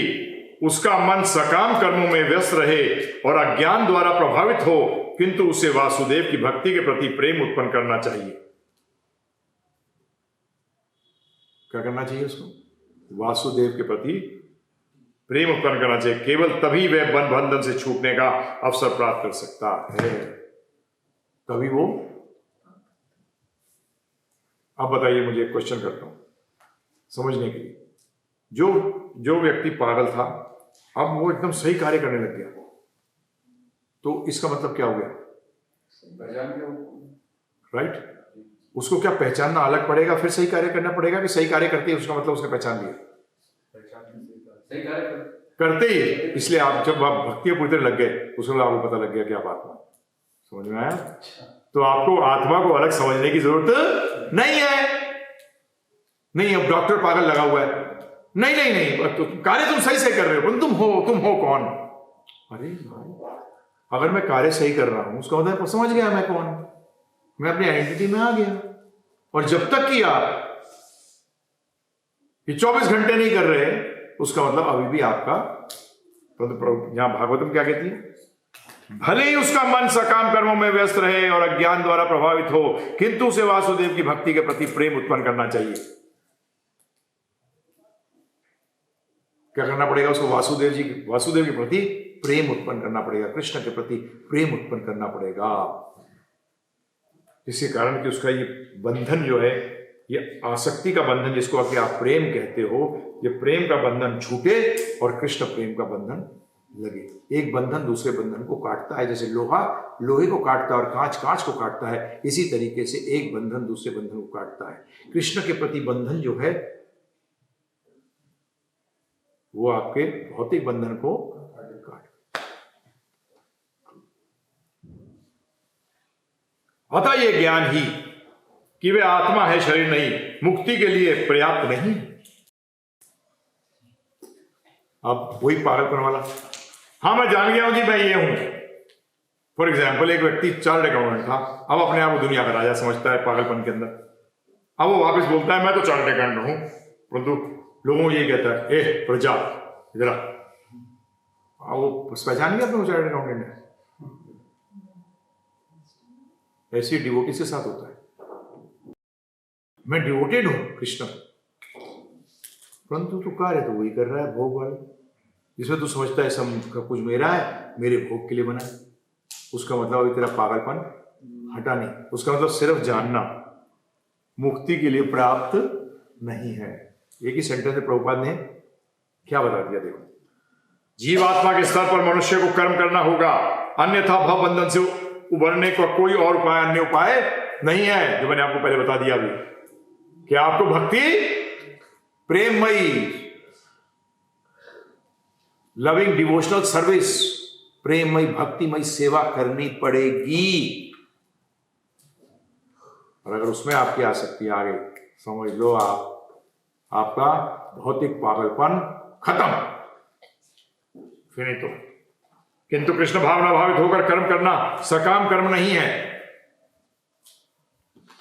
उसका मन सकाम कर्मों में व्यस्त रहे और अज्ञान द्वारा प्रभावित हो, किंतु उसे वासुदेव की भक्ति के प्रति प्रेम उत्पन्न करना चाहिए। क्या करना चाहिए उसको? वासुदेव के प्रति प्रेम उत्पन्न करना चाहिए। केवल तभी वह बंधन से छूटने का अवसर प्राप्त कर सकता है। तभी वो। अब बताइए, मुझे एक क्वेश्चन करता हूं समझने के लिए। जो व्यक्ति पागल था, अब वो एकदम सही कार्य करने लग गया, तो इसका मतलब क्या हो गया? राइट? उसको क्या पहचानना अलग पड़ेगा, फिर सही कार्य करना पड़ेगा? कि सही कार्य करते ही उसका मतलब उसने पहचान लिया? सही कार्य करते ही। इसलिए आप जब आप भक्ति पूरी तरह लग गए, उसके बाद आपको पता लग गया कि आप आत्मा। समझ में आया? तो आपको आत्मा को अलग समझने की जरूरत नहीं है। नहीं, अब डॉक्टर पागल लगा हुआ है, नहीं, तो कार्य तुम सही से कर रहे हो, तुम हो कौन? अरे भाई, अगर मैं कार्य सही कर रहा हूं, उसका मतलब समझ गया मैं कौन, मैं अपनी आइडेंटिटी में आ गया। और जब तक कि आप ये 24 घंटे नहीं कर रहे, उसका मतलब अभी भी आपका, यहां भागवतम क्या कहती है? भले ही उसका मन सकाम कर्मों में व्यस्त रहे और अज्ञान द्वारा प्रभावित हो, किंतु उसे वासुदेव की भक्ति के प्रति प्रेम उत्पन्न करना चाहिए। क्या करना पड़ेगा उसको? वासुदेव के प्रति प्रेम उत्पन्न करना पड़ेगा, कृष्ण के प्रति प्रेम उत्पन्न करना पड़ेगा, जिसके कारण कि उसका ये बंधन जो है, ये आसक्ति का बंधन जिसको कि आप प्रेम कहते हो, ये प्रेम का बंधन छूटे और कृष्ण प्रेम का बंधन लगे। एक बंधन दूसरे बंधन को काटता है, जैसे लोहा लोहे को काटता है और कांच कांच को काटता है, इसी तरीके से एक बंधन दूसरे बंधन को काटता है। कृष्ण के प्रति बंधन जो है, वो आपके भौतिक बंधन को काट। अतः ये ज्ञान ही कि वे आत्मा है, शरीर नहीं, मुक्ति के लिए पर्याप्त नहीं। अब वही पागलपन वाला, हाँ मैं जान गया हूं कि मैं ये हूं। फॉर एग्जाम्पल, एक व्यक्ति चार्टर्ड अकाउंटेंट था, अब अपने आप को दुनिया का राजा समझता है पागलपन के अंदर। अब वो वापस बोलता है मैं तो चार्टर्ड अकाउंटेंट हूं, परंतु लोगों को ये कहता है ए प्रजा इधर आ। वो पहचान गया अपने चार्टर्ड अकाउंटेंट है। ऐसे ही डिवोटी के साथ होता है। मैं डिवोटेड हूं कृष्ण, परंतु तू कार्य तो वही कर रहा है, भोग वाले, जिसमें तू समझता है सब कुछ मेरा है, मेरे भोग के लिए बना है। उसका मतलब अभी तेरा पागलपन हटा नहीं। उसका मतलब सिर्फ जानना मुक्ति के लिए पर्याप्त नहीं है। एक ही सेंटेंस में प्रभुपाद ने क्या बता दिया, देखो। जीवात्मा के स्तर पर मनुष्य को कर्म करना होगा, अन्यथा भव बंधन से उभरने का कोई और उपाय, अन्य उपाय नहीं है, जो मैंने आपको पहले बता दिया अभी, कि आपको भक्ति प्रेममयी, लविंग डिवोशनल सर्विस, प्रेममयी भक्तिमयी सेवा करनी पड़ेगी। और अगर उसमें आपकी आसक्ति आ गई, समझ लो आपका भौतिक पागलपन खत्म, फिनितो। किंतु कृष्ण भावना भावित होकर कर्म करना सकाम कर्म नहीं है।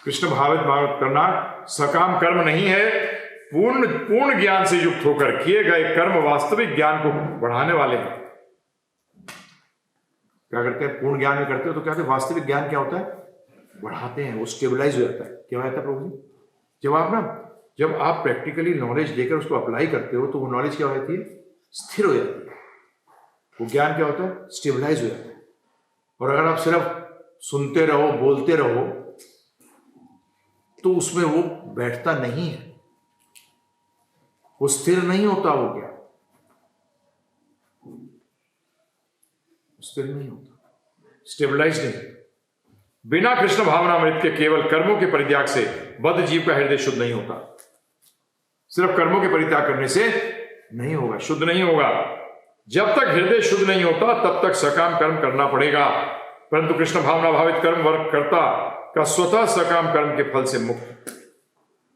कृष्ण भावित करना सकाम कर्म नहीं है। पूर्ण ज्ञान से युक्त होकर किए गए कर्म वास्तविक ज्ञान को बढ़ाने वाले हैं। क्या करते हैं? पूर्ण ज्ञान में करते हो तो क्या कहते हैं? वास्तविक ज्ञान क्या होता है? बढ़ाते हैं, वो स्टेबलाइज हो जाता है। क्या होता है प्रभु जी? जब आप प्रैक्टिकली नॉलेज लेकर उसको अप्लाई करते हो तो वो नॉलेज क्या हो जाती है? स्थिर हो जाती है। वो ज्ञान क्या होता है? स्टेबलाइज हो जाता है। और अगर आप सिर्फ सुनते रहो, बोलते रहो, तो उसमें वो बैठता नहीं है, वो स्थिर नहीं होता। वो क्या स्थिर नहीं होता, स्टेबलाइज नहीं। बिना कृष्ण भावनामृत के केवल कर्मों के परित्याग से बद्ध जीव का हृदय शुद्ध नहीं होता। सिर्फ कर्मों के परित्याग करने से नहीं होगा, शुद्ध नहीं होगा। जब तक हृदय शुद्ध नहीं होता तब तक सकाम कर्म करना पड़ेगा। परंतु कृष्ण भावना भावित कर्म वर्ग करता का स्वतः सकाम कर्म के फल से मुक्त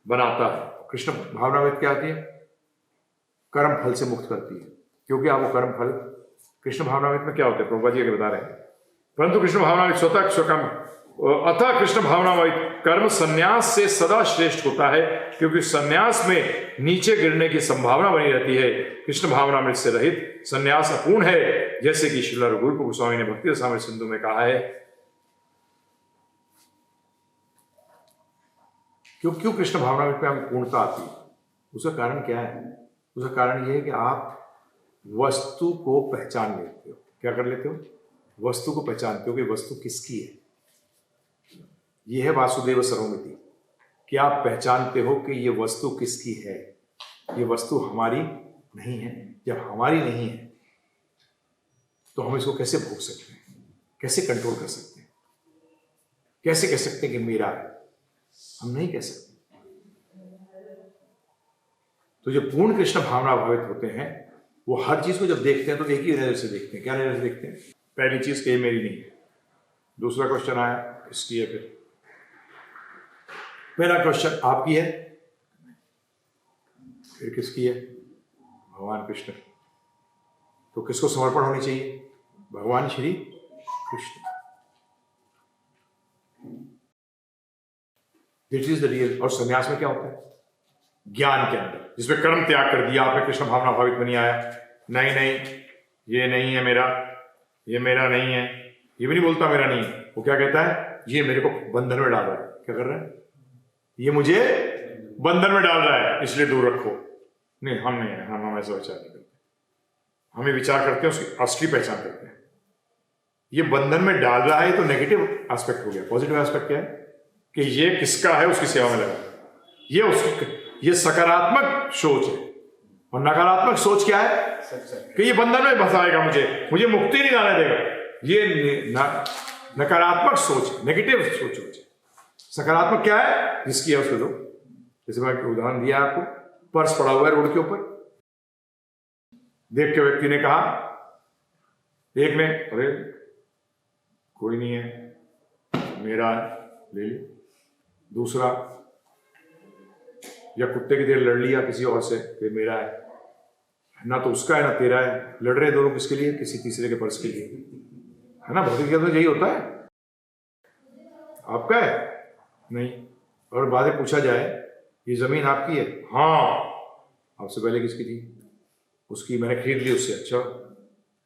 बनाता है। कृष्ण भावनामृत क्या आती है? कर्म फल से मुक्त करती है, क्योंकि आप वो कर्म फल कृष्ण भावनामृत में क्या होते हैं प्रभुपाद जी बता रहे हैं। परंतु कृष्ण भावनामृत स्वतः स्वकर्म, अतः कृष्ण भावनामृत कर्म संन्यास से सदा श्रेष्ठ होता है, क्योंकि संन्यास में नीचे गिरने की संभावना बनी रहती है। कृष्ण भावनामृत से रहित संन्यास अपूर्ण है, जैसे कि श्रील रघुरूप गोस्वामी ने भक्ति रसामृत सिंधु में कहा है। क्यों कृष्ण भावनामृत में आपको पूर्णता आती है? उसका कारण क्या है? उसका कारण यह है कि आप वस्तु को पहचान लेते हो। क्या कर लेते हो? वस्तु को पहचानते हो कि वस्तु किसकी है। यह है वासुदेव सर्वमिति, कि आप पहचानते हो कि यह वस्तु किसकी है। यह वस्तु हमारी नहीं है। जब हमारी नहीं है तो हम इसको कैसे भोग सकते हैं, कैसे कंट्रोल कर सकते हैं, कैसे कह सकते हैं कि मेरा है? हम नहीं कह सकते। तो जो पूर्ण कृष्ण भावना भावित होते हैं वो हर चीज को जब देखते हैं तो एक ही नजर से देखते हैं। क्या नजर से देखते हैं? पहली चीज कि मेरी नहीं है। दूसरा क्वेश्चन आया किसकी है? फिर पहला क्वेश्चन आपकी है, फिर किसकी है? भगवान कृष्ण। तो किसको समर्पण होनी चाहिए? भगवान Shri Krishna. This is the real. और संन्यास में क्या होता है? ज्ञान के अंदर, जिसमें कर्म त्याग कर दिया आपने, कृष्ण भावना भावित बनी आया। नहीं, ये नहीं है मेरा, ये मेरा नहीं है। ये भी नहीं बोलता मेरा नहीं है। वो क्या कहता है? ये मेरे को बंधन में डाल रहा है। क्या कर रहा है? ये मुझे बंधन में डाल रहा है, इसलिए दूर रखो। नहीं, हम नहीं है, हम ऐसा विचार नहीं करते। हम ये विचार करते हैं, उसकी असली पहचान करते हैं। ये बंधन में डाल रहा है तो नेगेटिव एस्पेक्ट हो गया। पॉजिटिव एस्पेक्ट क्या है? कि ये किसका है, उसकी सेवा में लगा। ये सकारात्मक सोच है। और नकारात्मक सोच क्या है? कि ये बंधन में फंसाएगा, मुझे मुक्ति नहीं लाने देगा। ये नकारात्मक सोच, नेगेटिव सोच है। सकारात्मक क्या है? जिसकी है उसको दो। जैसे मैं उदाहरण दिया आपको, पर्स पड़ा हुआ है रोड के ऊपर, देख के व्यक्ति ने कहा, एक ने, अरे कोई नहीं है, मेरा ले ली। दूसरा, या कुत्ते की देर लड़ लिया किसी और से कि मेरा है, ना तो उसका है ना तेरा है। लड़ रहे दोनों किसके लिए? किसी तीसरे के पर्स के लिए, है ना। भौतिक ज्ञान तो यही होता है। आपका है नहीं, और बाद में पूछा जाए ये जमीन आपकी है? हाँ। आपसे पहले किसकी थी? उसकी, मैंने खरीद ली उससे। अच्छा,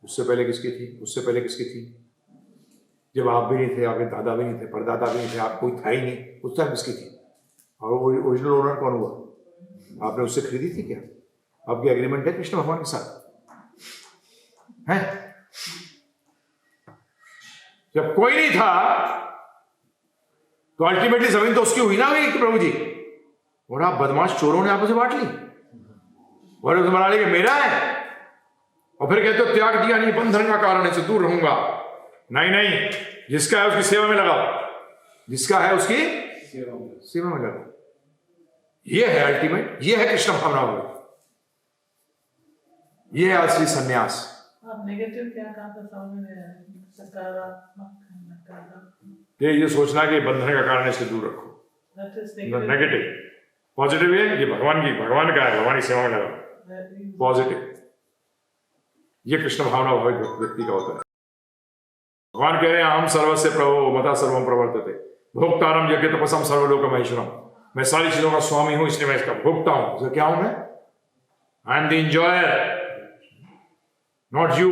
उससे पहले किसकी थी? उससे पहले किसकी थी? जब आप भी नहीं थे, आपके दादा भी नहीं थे, परदादा भी नहीं थे, आप कोई था ही नहीं, उस टाइम किसकी थी? और ओरिजिनल ओनर कौन हुआ? आपने उससे खरीदी थी क्या? आपकी एग्रीमेंट है कृष्ण भगवान के साथ है? जब कोई नहीं था तो अल्टीमेटली जमीन तो उसकी हुई ना हुई कि प्रभु जी, और आप बदमाश चोरों ने आपस में बांट ली और बना ली कि मेरा है, और फिर कहते हो त्याग दिया नहीं, बंधन का कारण है, से दूर रहूंगा। नहीं नहीं, जिसका है उसकी सेवा में लगाओ, जिसका है उसकी सेवा में लगाओ। ये है अल्टीमेट, ये है कृष्ण भावना, ये है असली सन्यास। आप नेगेटिव क्या कहा था समझ में आया? सकारात्मक, नकारात्मक। ये सोचना कि बंधन का कारण है, इससे दूर रखो। That is negative. Negative. Positive है ये भगवान का है, भगवान की सेवा में लगाओ, पॉजिटिव। ये कृष्ण भावना भावित व्यक्ति का होता है। भगवान कह रहे हैं हम सर्वस्य प्रभो मता सर्वम प्रवर्तते भोक्तारम यज्ञ तपसम सर्वलोक महेश्वरम। मैं सारी चीजों का स्वामी हूं, इसलिए मैं इसका भोक्ता हूं। तो क्या हूं मैं? I am the enjoyer, not you.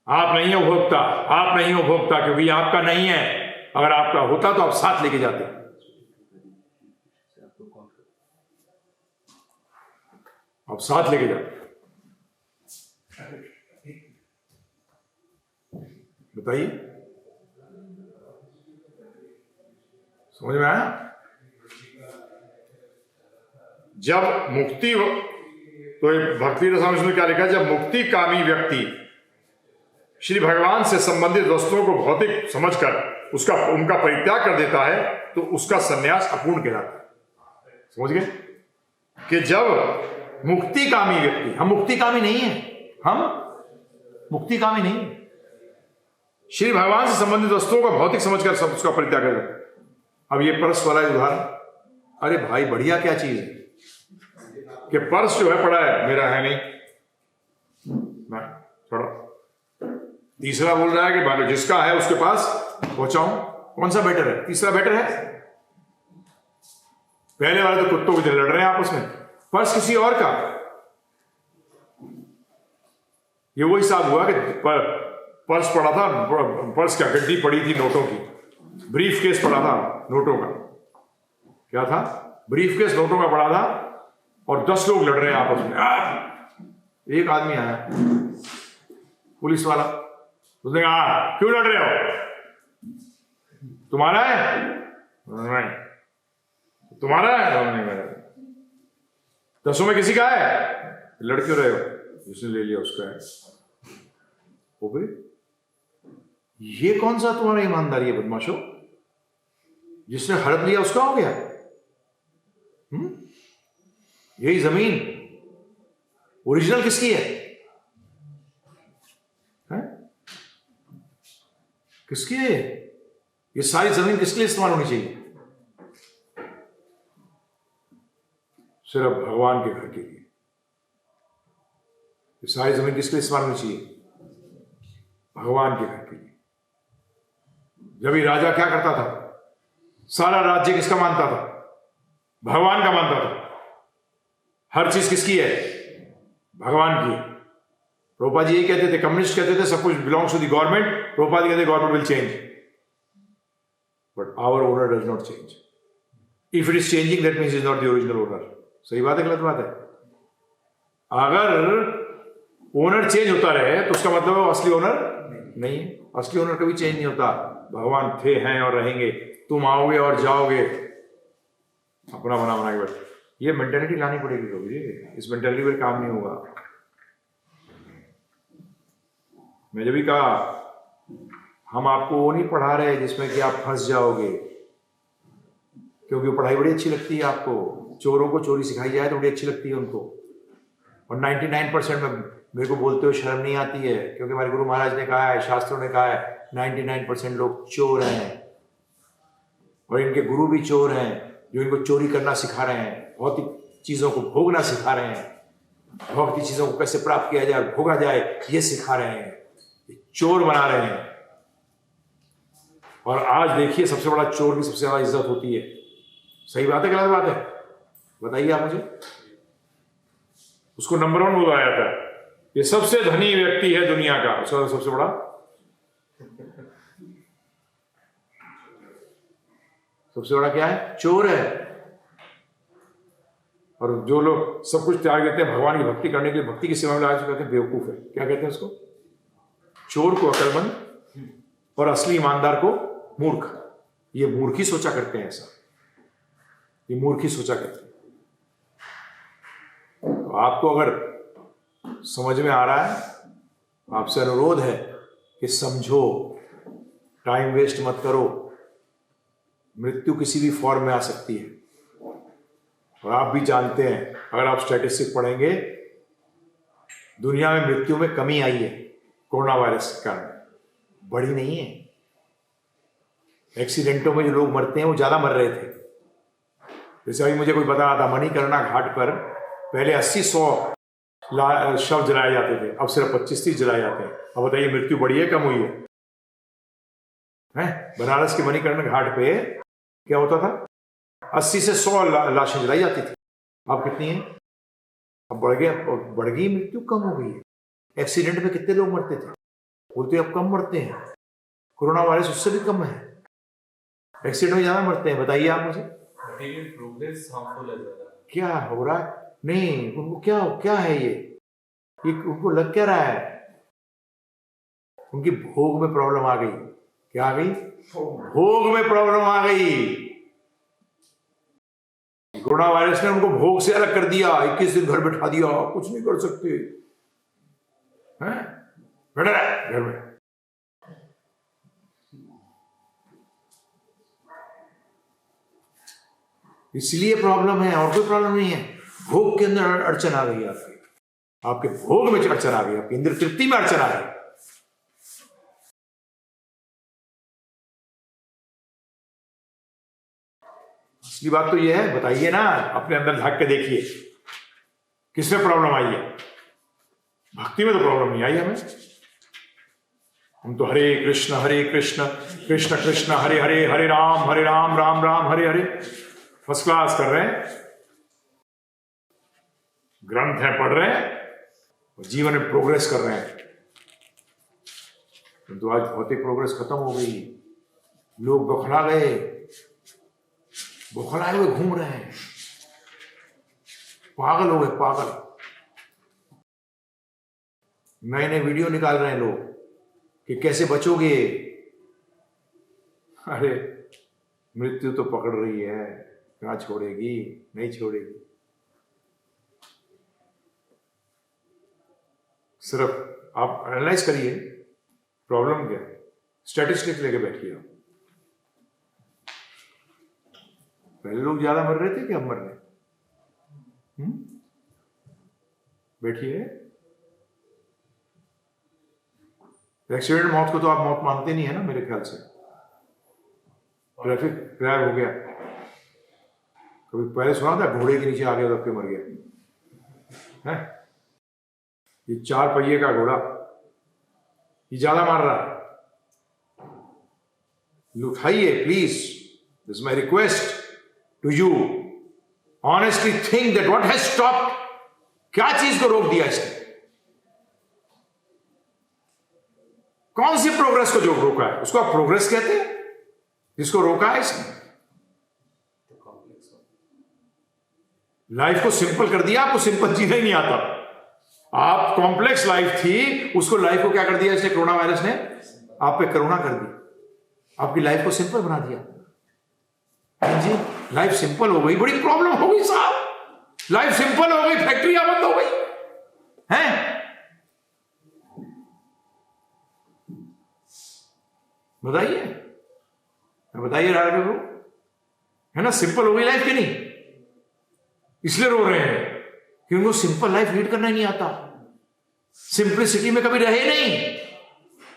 आप नहीं हो भोक्ता, आप नहीं हो भोक्ता, क्योंकि आपका नहीं है। अगर आपका होता तो आप साथ लेके जाते। आप साथ लेके जाते। बताइए, समझ में आया? जब मुक्ति, तो भक्ति रसायन में क्या लिखा है? जब मुक्ति कामी व्यक्ति श्री भगवान से संबंधित वस्तुओं को भौतिक समझकर उनका परित्याग कर देता है तो उसका संन्यास अपूर्ण कहलाता है। समझ गए? कि जब मुक्ति कामी व्यक्ति, हम मुक्ति कामी नहीं है, हम मुक्ति कामी नहीं है, श्री भगवान से संबंधित वस्तुओं को भौतिक समझकर उसका परित्याग कर देता है। अब ये पर्स वाला उदाहरण, अरे भाई बढ़िया क्या चीज है कि पर्स जो है पड़ा है, मेरा है नहीं, थोड़ा। तीसरा बोल रहा है कि भाई जिसका है उसके पास पहुंचाऊं, कौन सा बेटर है? तीसरा बेटर है। पहले वाले तो कुत्तों की लड़ रहे हैं आपस में, पर्स किसी और का। ये वो हिसाब हुआ कि पर्स पड़ा था, पर्स क्या गड्डी पड़ी थी नोटों की, ब्रीफ केस पड़ा था नोटों का। क्या था? ब्रीफ केस नोटों का पड़ा था और 10 लोग लड़ रहे हैं आपस में। एक आदमी आया पुलिस वाला, उसने कहा क्यों लड़ रहे हो? तुम्हारा है? नहीं। तुम्हारा है? नहीं मेरा। 10 में किसी का है? लड़ क्यों रहे हो? जिसने ले लिया उसका है। वो भी ये कौन सा तुम्हारा ईमानदारी है बदमाशो? जिसने हड़प लिया उसका हो गया। यही जमीन ओरिजिनल किसकी है? किसकी है? ये सारी जमीन किसके लिए इस्तेमाल होनी चाहिए? सिर्फ भगवान के घर के लिए। ये सारी जमीन किसके लिए इस्तेमाल होनी चाहिए? भगवान के घर के लिए। जब ये राजा क्या करता था? सारा राज्य किसका मानता था? भगवान का मानता था। हर चीज किसकी है? भगवान की। प्रभुपाद जी यही कहते थे, कम्युनिस्ट कहते थे सब कुछ belongs to the government, Prabhupada कहते government will change but our owner does not change. If it is changing that means is not the original owner. सही बात है, गलत बात है? अगर ओनर चेंज होता रहे तो उसका मतलब है असली ओनर नहीं है। असली ओनर कभी चेंज नहीं होता। भगवान थे, हैं और रहेंगे। तुम आओगे और जाओगे, अपना बना बना के बैठ। ये मेंटेलिटी लानी पड़ेगी प्रभु जी। इस मेंटेलिटी पर काम नहीं होगा। मैं जब भी कहा हम आपको वो नहीं पढ़ा रहे जिसमें कि आप फंस जाओगे, क्योंकि वो पढ़ाई बड़ी अच्छी लगती है आपको। चोरों को चोरी सिखाई जाए तो बड़ी अच्छी लगती है उनको, और 99% में मेरे को बोलते हुए शर्म नहीं आती है, क्योंकि हमारे गुरु महाराज ने कहा है, शास्त्रों ने कहा है 99% लोग चोर हैं, और इनके गुरु भी चोर हैं जो इनको चोरी करना सिखा रहे हैं, भौतिक चीजों को भोगना सिखा रहे हैं, भौतिक चीजों को कैसे प्राप्त किया जाए और भोगा जाए ये सिखा रहे हैं, चोर बना रहे हैं। और आज देखिए सबसे बड़ा चोर की सबसे ज्यादा इज्जत होती है। सही बात है गलत बात है? बताइए आप मुझे। उसको नंबर 1 बताया था, ये सबसे धनी व्यक्ति है दुनिया का, उसका सबसे बड़ा सबसे बड़ा क्या है? चोर है। और जो लोग सब कुछ त्याग देते हैं भगवान की भक्ति करने के लिए, भक्ति की सेवा में लगा, कहते हैं बेवकूफ है। क्या कहते हैं उसको? चोर को अकलमंद और असली ईमानदार को मूर्ख। ये मूर्ख ही सोचा करते हैं ऐसा, ये मूर्ख ही सोचा करते हैं। तो आपको अगर समझ में आ रहा है, आपसे अनुरोध है कि समझो, टाइम वेस्ट मत करो। मृत्यु किसी भी फॉर्म में आ सकती है, और आप भी जानते हैं, अगर आप स्टैटिस्टिक पढ़ेंगे, दुनिया में मृत्यु में कमी आई है कोरोना वायरस के कारण, बढ़ी नहीं है। एक्सीडेंटों में जो लोग मरते हैं वो ज्यादा मर रहे थे। जैसे अभी मुझे कोई बता रहा था, मणिकर्णा घाट पर पहले 80-100 शव जलाए जाते थे, अब सिर्फ 25-30 जलाए जाते हैं। अब बताइए मृत्यु बढ़ी है कम हुई है? बनारस के मणिकर्णा घाट पे क्या होता था? 80 से 100 लाशें जलाई जाती थी। अब कितनी है? अब बढ़ गई मृत्यु, कम हो गई है। एक्सीडेंट में कितने लोग मरते थे, बोलते अब कम मरते हैं। कोरोना वायरस उससे भी कम है, एक्सीडेंट में ज्यादा मरते हैं। बताइए आप मुझे, प्रोग्रेस हार्मफुल है ज्यादा। क्या हो रहा है? नहीं, उनको क्या है ये उनको लग क्या रहा है? उनकी भोग में प्रॉब्लम आ गई। क्या आ गई? भोग में प्रॉब्लम आ गई। कोरोना वायरस ने उनको भोग से अलग कर दिया, 21 दिन घर बैठा दिया, कुछ नहीं कर सकते हैं, बैठा रहा घर में। इसलिए प्रॉब्लम है, और कोई प्रॉब्लम नहीं है। भोग के अंदर अड़चन आ गई, आपके भोग में अड़चन आ गई, आपकी इंद्र तृप्ति में अड़चन आ गई। असली बात तो यह है, बताइए ना, अपने अंदर झांक के देखिए किसमें प्रॉब्लम आई है। भक्ति में तो प्रॉब्लम नहीं आई हमें। हम तो हरे कृष्ण कृष्ण कृष्ण हरे हरे, हरे राम राम राम हरे हरे फर्स्ट क्लास कर रहे हैं, ग्रंथ है पढ़ रहे हैं, और जीवन में प्रोग्रेस कर रहे हैं। तो आज भौतिक प्रोग्रेस खत्म हो गई, लोग बौखलाए हुए घूम रहे हैं, पागल हो गए, पागल। नए नए वीडियो निकाल रहे हैं लोग कि कैसे बचोगे। अरे मृत्यु तो पकड़ रही है, कहां छोड़ेगी? नहीं छोड़ेगी। सिर्फ आप एनालाइज करिए प्रॉब्लम क्या है, स्टैटिस्टिक्स लेके बैठिए। पहले लोग ज्यादा मर रहे थे कि अब मर रहे? बैठिए। एक्सीडेंट मौत को तो आप मौत मानते नहीं है ना, मेरे ख्याल से। ट्रैफिक क्रैश हो गया, कभी पहले सुना था घोड़े के नीचे आ गया दब के मर गया है? ये 4 पहिए का घोड़ा, ये ज्यादा मार रहा है। उठाइए please, this my request to you. Honestly think that what has stopped, क्या चीज को रोक दिया इसने? कौन सी प्रोग्रेस को जो रोका है उसको आप प्रोग्रेस कहते हैं? जिसको रोका है इसने, लाइफ को सिंपल कर दिया। आपको सिंपल जीना ही नहीं आता, आप कॉम्प्लेक्स लाइफ थी, उसको लाइफ को क्या कर दिया इसने? कोरोना वायरस ने आप पे करुणा कर दी, आपकी लाइफ को सिंपल बना दिया। जी लाइफ सिंपल हो गई, बड़ी प्रॉब्लम हो गई साहब। लाइफ सिंपल हो गई, फैक्ट्रियां बंद हो गई हैं। बताइए राजा को, है ना? सिंपल हो गई लाइफ कि नहीं? इसलिए रो रहे हैं कि उनको सिंपल लाइफ लीड करना ही नहीं आता, सिंपलिसिटी में कभी रहे नहीं।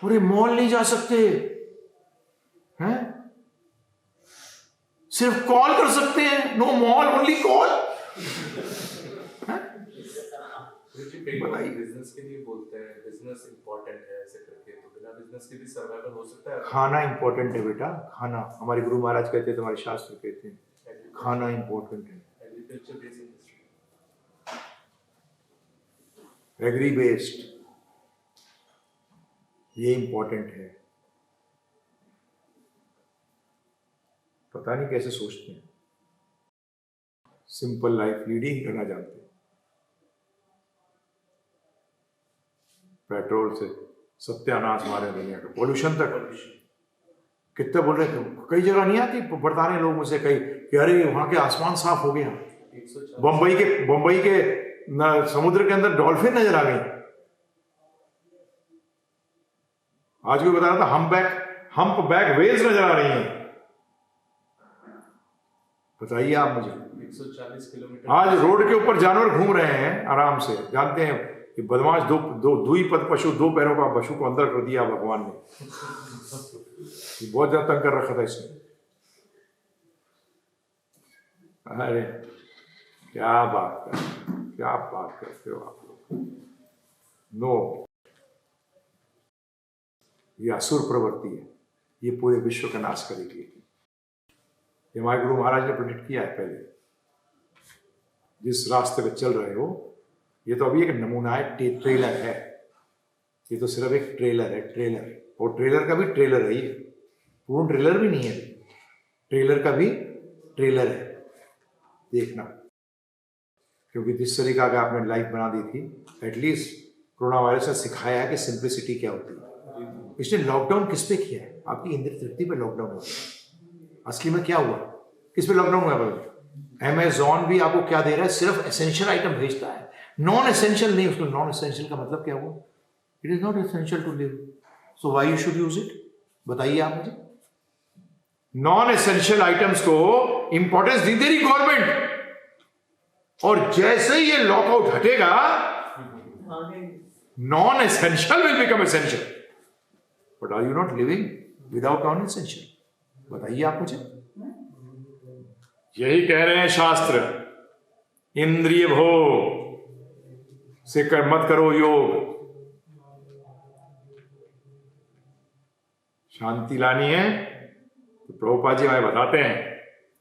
पूरे मॉल नहीं जा सकते हैं, सिर्फ कॉल कर सकते हैं, नो मॉल ओनली कॉल। बताइए, बिजनेस के लिए बोलते हैं बिजनेस इंपॉर्टेंट है ऐसे करके, तो बिना बिजनेस के भी सर्वाइवल हो सकता है। खाना इंपॉर्टेंट है बेटा, खाना। हमारे गुरु महाराज कहते हैं, तुम्हारे शास्त्र कहते हैं, खाना इंपॉर्टेंट है। Agriculture based industry, agri based, ये इंपॉर्टेंट है। पता नहीं कैसे सोचते हैं, सिंपल लाइफ लीड ही करना जानते हैं। पेट्रोल से सत्यानाश हमारे दुनिया का, पॉल्यूशन तक कितने बोल रहे थे, कई जगह नहीं आती बता रहे लोग मुझसे कई कि अरे वहां के आसमान साफ हो गया, बंबई के समुद्र के अंदर डॉल्फिन नजर आ गई। आज भी बता रहा था हम्प बैक वेल्स नजर आ रही हैं। बताइए आप मुझे, 140 किलोमीटर आज रोड के ऊपर जानवर घूम रहे हैं आराम से, जानते हैं कि बदमाश दुई पद पशु, दो पैरों का पशु को अंदर कर दिया भगवान ने। ये बहुत ज्यादा तंग कर रखा था इसने। अरे क्या बात करते हो आप लोग। नो, ये असुर प्रवृत्ति है, ये पूरे विश्व का नाश करेगी। ये हमारे गुरु महाराज ने प्रेडिक्ट किया है पहले। जिस रास्ते पे चल रहे हो, ये तो अभी एक नमूना है, ट्रेलर है, ये तो सिर्फ एक ट्रेलर है, ट्रेलर। और ट्रेलर का भी ट्रेलर है, ये पूर्ण ट्रेलर भी नहीं है, ट्रेलर का भी ट्रेलर है, देखना। क्योंकि जिस तरीका का आपने लाइफ बना दी थी, एटलीस्ट कोरोना वायरस ने सिखाया है कि सिंप्लिसिटी क्या होती है। इसने लॉकडाउन किस पे किया है? आपकी इंद्रिय तृप्ति पे लॉकडाउन हुआ। असली में क्या हुआ, किस पे लॉकडाउन हुआ? अमेजॉन भी आपको क्या दे रहा है? सिर्फ एसेंशियल आइटम भेजता है, नॉन एसेंशियल नहीं। उसको नॉन एसेंशियल का मतलब क्या हुआ? It is not essential to live, so why you should use it? बताइए आप मुझे। नॉन एसेंशियल आइटम्स को इंपॉर्टेंस दी दे रही गवर्नमेंट, और जैसे ही ये लॉकआउट हटेगा, non essential will become essential. But are you not living without non essential? बताइए आप मुझे। यही कह रहे हैं शास्त्र, इंद्रिय भोग से मत करो योग। शांति लानी है तो प्रभुपाद जी हमें बताते हैं,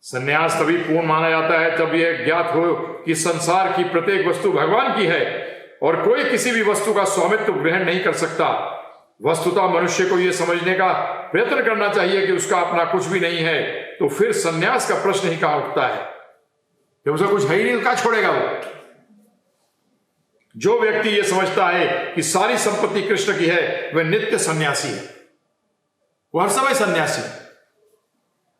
संन्यास तभी पूर्ण माना जाता है जब यह ज्ञात हो कि संसार की प्रत्येक वस्तु भगवान की है और कोई किसी भी वस्तु का स्वामित्व ग्रहण नहीं कर सकता। वस्तुतः मनुष्य को यह समझने का प्रयत्न करना चाहिए कि उसका अपना कुछ भी नहीं है, तो फिर संन्यास का प्रश्न ही कहां उठता है। जब उसका कुछ है ही नहीं, कहां छोड़ेगा वो? जो व्यक्ति यह समझता है कि सारी संपत्ति कृष्ण की है, वह नित्य सन्यासी है, वो हर समय सन्यासी है।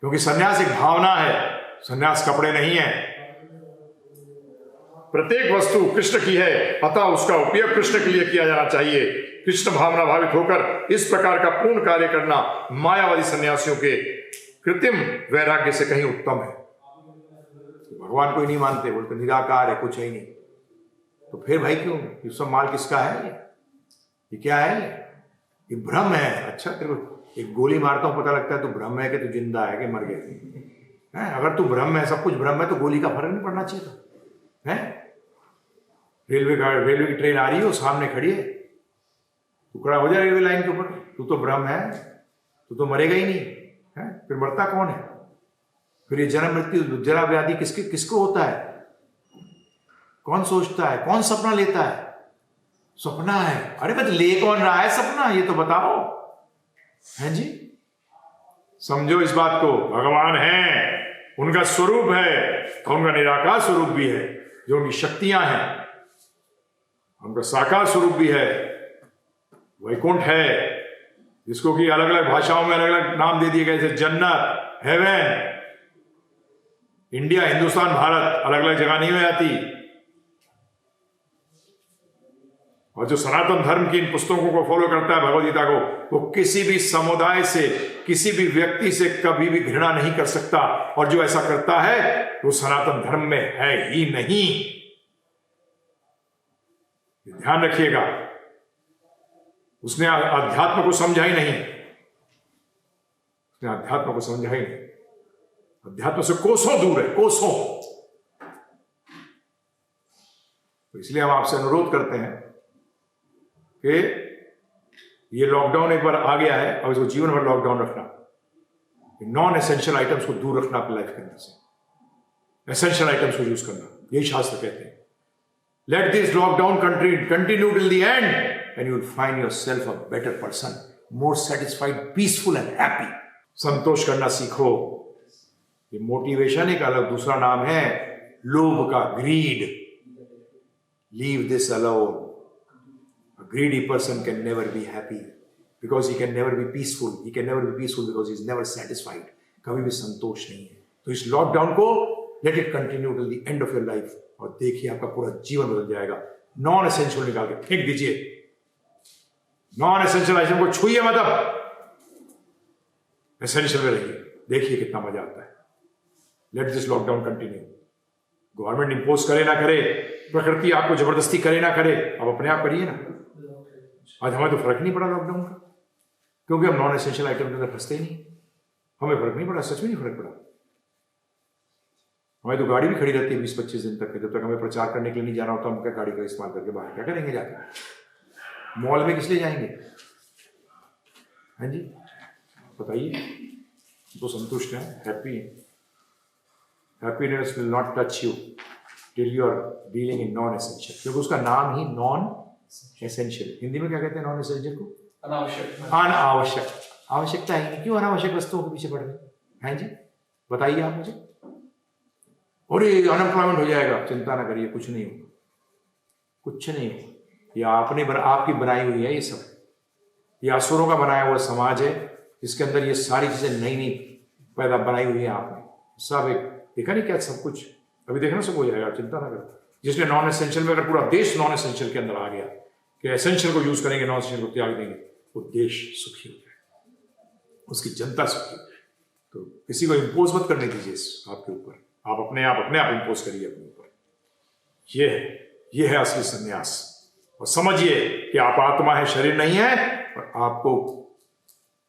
क्योंकि सन्यास एक भावना है, सन्यास कपड़े नहीं है। प्रत्येक वस्तु कृष्ण की है, अतः उसका उपयोग कृष्ण के लिए किया जाना चाहिए। कृष्ण भावना भावित होकर इस प्रकार का पूर्ण कार्य करना मायावादी सन्यासियों के कृत्रिम वैराग्य से कहीं उत्तम है। भगवान को ही नहीं मानते, बोलते निराकार है, कुछ है ही नहीं। तो फिर भाई क्यों? ये सब माल किसका है? ये क्या है? ये भ्रम है। अच्छा, तेरे को एक गोली मारता हूं, पता लगता है तू भ्रम है कि तू जिंदा है कि मर गया। अगर तू भ्रम है, सब कुछ भ्रम है, तो गोली का फर्क नहीं पड़ना चाहिए था। रेलवे की ट्रेन आ रही है, सामने खड़ी है, तू खड़ा हो जाए रेलवे लाइन के ऊपर, तू तो भ्रम है, तू तो मरेगा ही नहीं है। फिर मरता कौन है? फिर ये जन्म मृत्यु जरा व्याधि किसको होता है? कौन सोचता है? कौन सपना लेता है? सपना है। अरे बस ले कौन रहा है सपना, ये तो बताओ। हैं जी, समझो इस बात को। भगवान है, उनका स्वरूप है, और उनका निराकार स्वरूप भी है, जो उनकी शक्तियां हैं। उनका साकार स्वरूप भी है, वैकुंठ है, जिसको कि अलग अलग भाषाओं में अलग अलग नाम दे दिए गए, जैसे जन्नत, हेवन। इंडिया, हिंदुस्तान, भारत अलग अलग जगह नहीं हो जाती। और जो सनातन धर्म की इन पुस्तकों को फॉलो करता है, भगवद गीता को, वो किसी भी समुदाय से, किसी भी व्यक्ति से कभी भी घृणा नहीं कर सकता। और जो ऐसा करता है वो सनातन धर्म में है ही नहीं। ध्यान रखिएगा, उसने अध्यात्म को समझा ही नहीं। उसने अध्यात्म को समझा ही नहीं। अध्यात्म से कोसों दूर है, कोसों। तो इसलिए हम आपसे अनुरोध करते हैं कि ये लॉकडाउन एक बार आ गया है, अब इसको जीवन भर लॉकडाउन रखना। नॉन एसेंशियल आइटम्स को दूर रखना अपनी लाइफ के अंदर से, एसेंशियल आइटम्स को यूज करना। यही शास्त्र कहते हैं। Let this lockdown continue till the end and you will find yourself a better person, more satisfied, peaceful and happy. संतोष करना सीखो, ये मोटिवेशन एक अलग दूसरा नाम है लोभ का, greed. Leave this alone. A greedy person can never be happy because he can never be peaceful. He can never be peaceful because he is never satisfied. कभी भी संतोष नहीं है। तो इस लॉकडाउन को let it continue till the end of your life और देखिए आपका पूरा जीवन बदल जाएगा। नॉन एसेंशियल निकाल के फेंक दीजिए। नॉन एसेंशियल आइटम को छूइए मत, एसेंशियल में रहिए, देखिए कितना मजा आता है। Late this lockdown continue. Government impose करे ना करे, प्रकृति आपको जबरदस्ती करे ना करे, आप अपने आप करिए ना। आज हमें तो फर्क नहीं पड़ा लॉकडाउन का, क्योंकि हम नॉन एसेंशियल आइटम के अंदर फंसते ही नहीं। हमें फर्क नहीं पड़ा, सच में नहीं फर्क पड़ा। हमारी तो गाड़ी भी खड़ी रहती है 20-25 दिन तक, जब तक हमें प्रचार करने के लिए नहीं जाना होता। हम क्या गाड़ी का इस्तेमाल करके बाहर क्या करेंगे जाकर? मॉल में किस लिए जाएंगे? हाँ जी बताइए। तो संतुष्ट हैं, हैप्पी हैं। Happiness will not touch you till you are dealing in non essential, क्योंकि उसका नाम ही नॉन एसेंशियल। हिंदी में क्या कहते हैं नॉन एसेंशियल को? अनावश्यक। अनावश्यक। आवश्यकता ही नहीं, क्यों अनावश्यक वस्तुओं के पीछे पड़ रहे हैं जी? बताइए आप मुझे। अरे अनएम्प्लॉयमेंट हो जाएगा, चिंता ना करिए, कुछ नहीं होगा, कुछ नहीं होगा। ये आपकी बनाई हुई है ये सब। ये असुरों का बनाया हुआ समाज है, इसके अंदर ये सारी चीजें नई नई पैदा बनाई हुई है आपने। सब एक देखा नहीं क्या, सब कुछ अभी देखना सब हो जाएगा, चिंता ना करो। जिसने नॉन एसेंशियल में, अगर पूरा देश नॉन एसेंशियल के अंदर आ गया कि एसेंशियल को यूज करेंगे, नॉन एसेंशियल को त्याग देंगे, वो देश सुखी हो जाए, उसकी जनता सुखी हो जाए। तो किसी को इम्पोज मत करने दीजिए आपके ऊपर, आप अपने आप इम्पोज करिए अपने ऊपर। ये है असली संन्यास। और समझिए कि आप आत्मा है, शरीर नहीं है, और आपको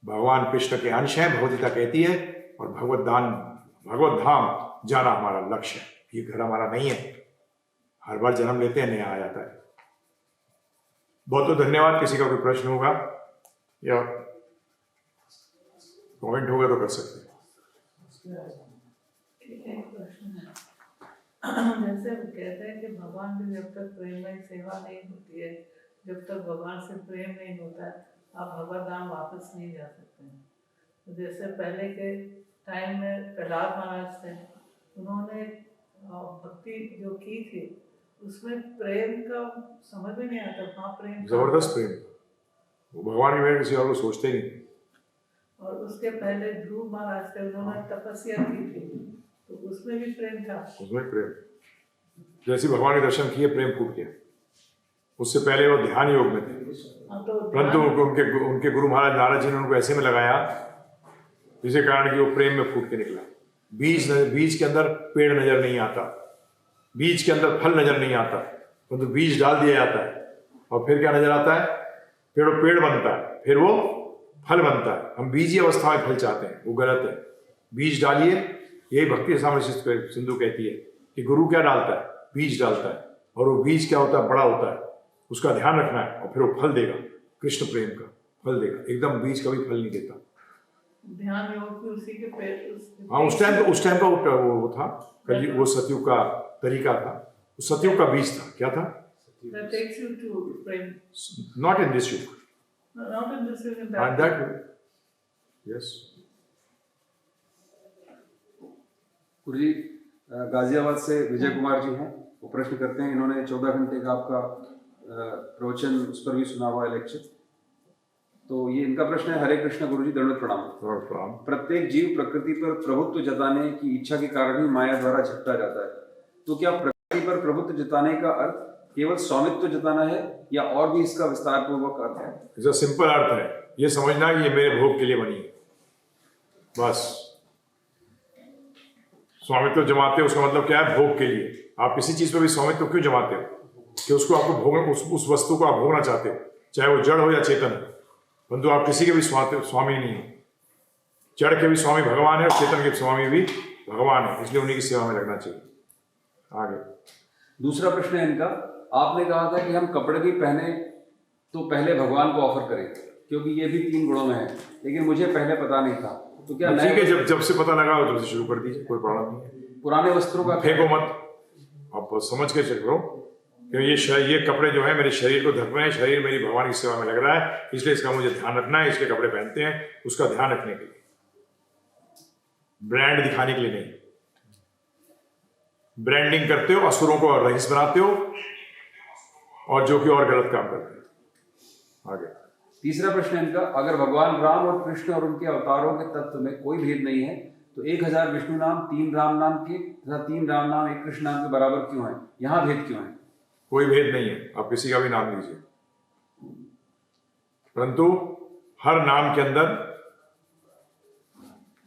भगवान कृष्ण के अंश हैं, भगवद्गीता कहती है। और भगवत धाम जाना हमारा लक्ष्य है। ये घर हमारा नहीं है, हर बार जन्म लेते हैं, नया आ जाता है। बहुत बहुत धन्यवाद। किसी का कोई प्रश्न होगा या कमेंट होगा तो कर सकते हैं। एक प्रश्न है, जैसे वो कहते हैं कि भगवान की जब तक प्रेममय सेवा नहीं होती है, जब तक भगवान से प्रेम नहीं होता है, आप भगवत धाम वापस नहीं जा सकते हैं। तो जैसे पहले के टाइम में प्रहलाद महाराज थे, उन्होंने भक्ति जो की थी उसमें प्रेम का समझ में नहीं आता। हाँ प्रेम, जबरदस्त प्रेम, वो भगवान के बगैर किसी और को सोचते नहीं। और उसके पहले ध्रुव महाराज थे, उन्होंने तपस्या की थी, तो उसमें भी प्रेम था। उसमें प्रेम, जैसे भगवान के दर्शन किए प्रेम फूट गया। उससे पहले वो ध्यान योग में थे, परंतु उनके गुरु महाराज नारद जी ने उनको ऐसे में लगाया जिसके कारण कि वो प्रेम में फूट के निकला। बीज के अंदर पेड़ नजर नहीं आता, बीज के अंदर फल नजर नहीं आता, परंतु बीज डाल दिया जाता है और फिर क्या नजर आता है? फिर वो पेड़ बनता है, फिर वो फल बनता है। हम बीजी अवस्था में फल चाहते हैं, वो गलत है। बीज डालिए, यही भक्ति सामर्थ्य सिंधु कहती है कि गुरु क्या डालता है? बीज डालता है, और वो बीज क्या होता है? बड़ा होता है, उसका ध्यान रखना है, और फिर वो फल देगा, कृष्ण प्रेम का फल देगा। एकदम बीज कभी फल नहीं देता। ध्यान योग भी उसी के पेड़। हाँ, उस टाइम का वो था, वो सतयुग का तरीका था, वो सतयुग का बीज था। क्या था? That takes you to prem. Not in this युग, Not in this way, in and that. that way. Yes. गुरुजी, गाजियाबाद से विजय कुमार जी हैं, वो प्रश्न करते हैं। इन्होंने 14 घंटे का आपका प्रवचन उस पर भी सुना हुआ है, लेक्चर। तो ये इनका प्रश्न है, हरे कृष्ण गुरुजी, दंडवत प्रणाम। प्रत्येक जीव प्रकृति पर प्रभुत्व जताने की इच्छा के कारण ही माया द्वारा झपटा जाता है। तो क्या प्रकृति पर प्रभुत्व जताने का अर्थ केवल स्वामित्व जताना है, या और भी इसका विस्तार पूर्वक अर्थ है? इसका सिंपल अर्थ है, ये समझना कि ये मेरे भोग के लिए बनी है, बस। स्वामित्व जमाते हो, उसका मतलब क्या है? भोग के लिए। आप किसी चीज पर भी स्वामित्व क्यों जमाते हो? कि उसको आपको भोग, उस वस्तु को आप भोगना चाहते हो, चाहे वो जड़ हो या चेतन हो। परंतु आप किसी के भी स्वामी नहीं हो। जड़ के भी स्वामी भगवान है और चेतन के स्वामी भी भगवान है, इसलिए उन्हीं की सेवा में लगना चाहिए। आगे दूसरा प्रश्न है इनका, आपने कहा था कि हम कपड़े भी पहने तो पहले भगवान को ऑफर करें, क्योंकि ये भी 3 गुणों में है, लेकिन मुझे पहले पता नहीं था। तो क्या ठीक है, जब से पता लगा जब से शुरू कर दीजिए, कोई प्रॉब्लम नहीं है। पुराने वस्त्रों का फेंको मत, आप समझ के चलो कि ये कपड़े जो है मेरे शरीर को ढक रहे हैं, शरीर मेरी भगवान की सेवा में लग रहा है, इसलिए इसका मुझे ध्यान रखना है, इसलिए कपड़े पहनते हैं उसका ध्यान रखने के लिए। ब्रांड दिखाने के लिए नहीं। ब्रांडिंग करते हो, असुरों को रईस बनाते हो, और जो कि और गलत काम करते हो। आगे तीसरा प्रश्न इनका, अगर भगवान राम और कृष्ण और उनके अवतारों के तत्व में कोई भेद नहीं है तो 1000 विष्णु नाम 3 राम नाम के तथा 3 राम नाम 1 कृष्ण नाम के बराबर क्यों है? यहाँ भेद क्यों है? कोई भेद नहीं है, आप किसी का भी नाम लीजिए, परंतु हर नाम के अंदर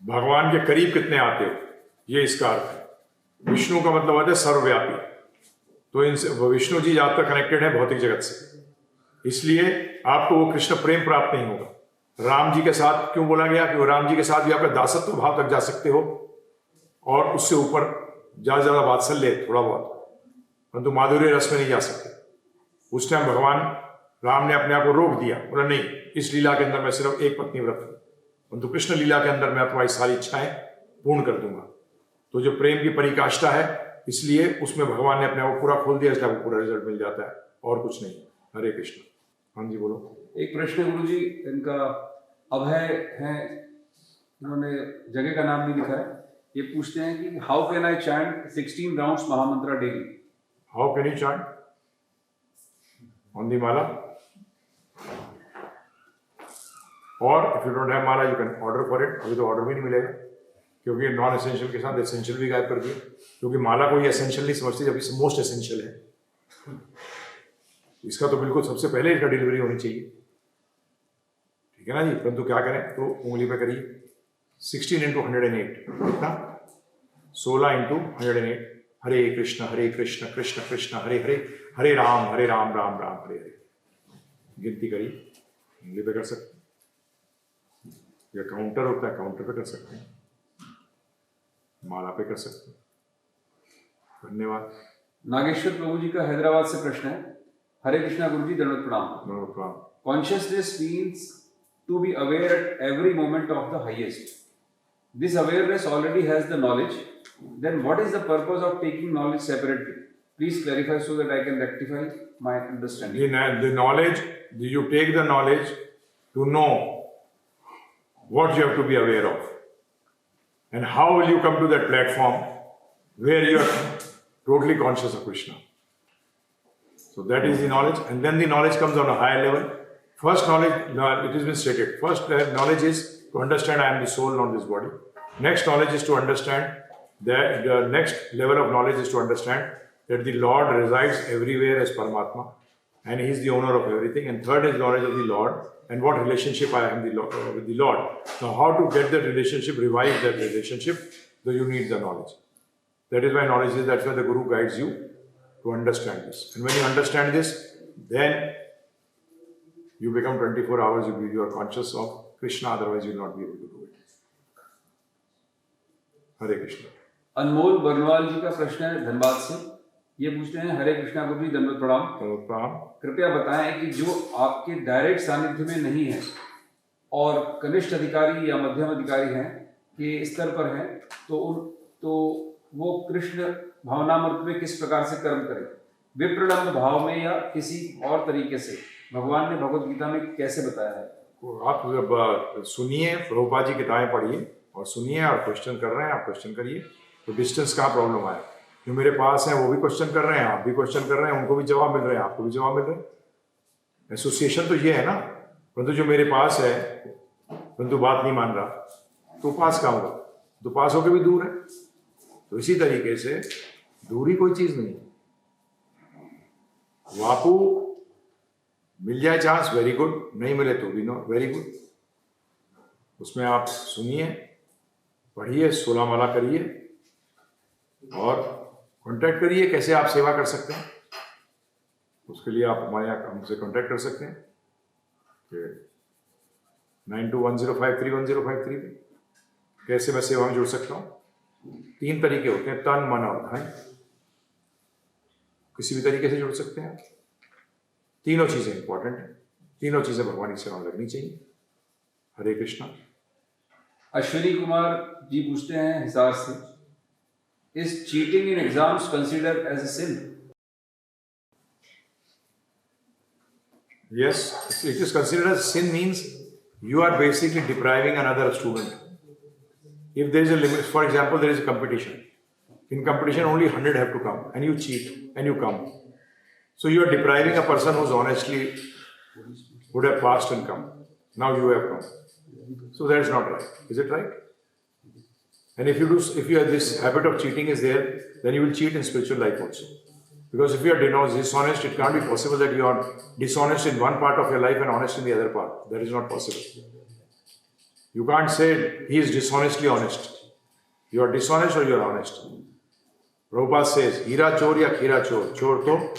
भगवान के करीब कितने आते हो, ये इसका अर्थ है। विष्णु का मतलब होता है सर्वव्यापी, तो इनसे विष्णु जी ज्यादातर कनेक्टेड है भौतिक जगत से, इसलिए आपको वो कृष्ण प्रेम प्राप्त नहीं होगा। राम जी के साथ क्यों बोला गया कि वो राम जी के साथ भी आपका दासत्व भाव तक जा सकते हो, और उससे ऊपर ज्यादा वात्सल्य है थोड़ा बहुत, परंतु माधुर्य रस में नहीं जा सकते। उस टाइम भगवान राम ने अपने आप को रोक दिया, बोला नहीं, इस लीला के अंदर मैं सिर्फ एक पत्नी व्रत हूं, परंतु कृष्ण लीला के अंदर मैं तुम्हारी सारी इच्छाएं पूर्ण कर दूंगा। तो जो प्रेम की परिकाष्ठा है, इसलिए उसमें भगवान ने अपने आप को पूरा खोल दिया, इसलिए आपको पूरा रिजल्ट मिल जाता है, और कुछ नहीं। हरे कृष्ण। हाँ जी बोलो। एक प्रश्न गुरु जी, इनका अभय है, इन्होंने जगह का नाम नहीं लिखा है। ये पूछते हैं कि how can I chant 16 rounds mahamantra daily? How can you chant on the mala, और if you don't have mala you can order for it. अभी तो ऑर्डर भी नहीं मिलेगा, क्योंकि नॉन एसेंशियल के साथ एसेंशियल भी गायब कर दिया, क्योंकि माला को ये एसेंशियल नहीं समझती, जबकि मोस्ट एसेंशियल है। इसका तो बिल्कुल सबसे पहले इसका डिलीवरी होनी चाहिए, ठीक है ना जी। परंतु क्या करें, तो उंगली पे करिए 16 × 108, कितना 16 × 108। हरे कृष्ण कृष्ण कृष्ण हरे हरे, हरे राम राम राम हरे हरे। गिनती करिए, उंगली पे कर सकते हैं, या काउंटर होता है काउंटर पे कर सकते हैं, माला पे कर सकते हैं। धन्यवाद। नागेश्वर प्रभु जी का हैदराबाद से प्रश्न है। हरे कृष्णा गुरु जी, दंडवत प्रणाम। Consciousness means to be aware at every moment of the highest. This awareness already has the knowledge. Then what is the purpose of taking knowledge separately? Please clarify so that I can rectify my understanding. The knowledge, you take the knowledge to know what you have to be aware of. And how will you come to that platform where you are totally conscious of Krishna? So that is the knowledge, and then the knowledge comes on a higher level. First knowledge, it has been stated. First knowledge is to understand I am the soul, not this body. Next knowledge is to understand that the next level of knowledge is to understand that the Lord resides everywhere as Paramatma, and He is the owner of everything. And third is knowledge of the Lord and what relationship I am with the Lord. Now, how to get that relationship, revive that relationship, though you need the knowledge. That is why knowledge is, that's why the Guru guides you to understand this. And when you understand this, then you become 24 hours, you are conscious of Krishna, otherwise you will not be able to do it. हरे कृष्ण। अनमोल बर्नवाल जी का प्रश्न है धनबाद से। ये पूछते हैं, हरे कृष्णा गुरु जी, दंडवत प्रणाम। कृपया बताएं कि जो आपके डायरेक्ट सानिध्य में नहीं है और कनिष्ठ अधिकारी या मध्यम अधिकारी हैं के स्तर पर हैं, तो वो कृष्ण भावनामृत में किस प्रकार से कर्म करें? विप्रलंब भाव में या किसी और तरीके से? भगवान ने भगवत गीता में कैसे बताया है? आप सुनिए, प्रभुपाद जी किताबें पढ़िए और सुनिए, और क्वेश्चन कर रहे हैं आप क्वेश्चन करिए। तो डिस्टेंस कहाँ प्रॉब्लम आया? जो मेरे पास है वो भी क्वेश्चन कर रहे हैं, आप भी क्वेश्चन कर रहे हैं, उनको भी जवाब मिल रहे हैं, आपको भी जवाब मिल रहे हैं। एसोसिएशन तो ये है ना, परंतु जो मेरे पास है परंतु बात नहीं मान रहा, तो पास कहाँ होगा? तो पास होकर भी दूर है। तो इसी तरीके से दूरी कोई चीज नहीं। वापू मिल जाए चांस, वेरी गुड, नहीं मिले तो भी नो, वेरी गुड। उसमें आप सुनिए, पढ़िए, 16 माला करिए और कांटेक्ट करिए कैसे आप सेवा कर सकते हैं। उसके लिए आप हमारे यहाँ हमसे कांटेक्ट कर सकते हैं 9210531053 पे। कैसे मैं सेवा में जुड़ सकता हूँ? 3 तरीके होते हैं, तन, मन और धन। किसी भी तरीके से जुड़ सकते हैं। तीनों चीजें इंपॉर्टेंट हैं, तीनों चीजें भगवान की सेवा में लगनी चाहिए। हरे कृष्णा। अश्विनी कुमार जी पूछते हैं हिसार से, is cheating in exams considered as a sin? Yes, it is considered as sin means you are basically depriving another student. If there is a limit, for example, there is a competition. In competition, only 100 have to come, and you cheat and you come. So you are depriving a person who's honestly would have passed and come. Now you have come. So that is not right. Is it right? And if you have this habit of cheating is there, then you will cheat in spiritual life also. Because if you are dishonest, it can't be possible that you are dishonest in one part of your life and honest in the other part. That is not possible. You can't say he is dishonestly honest. You are dishonest or you are honest. Prabhupada says, Hira chor ya khira chor. Chor to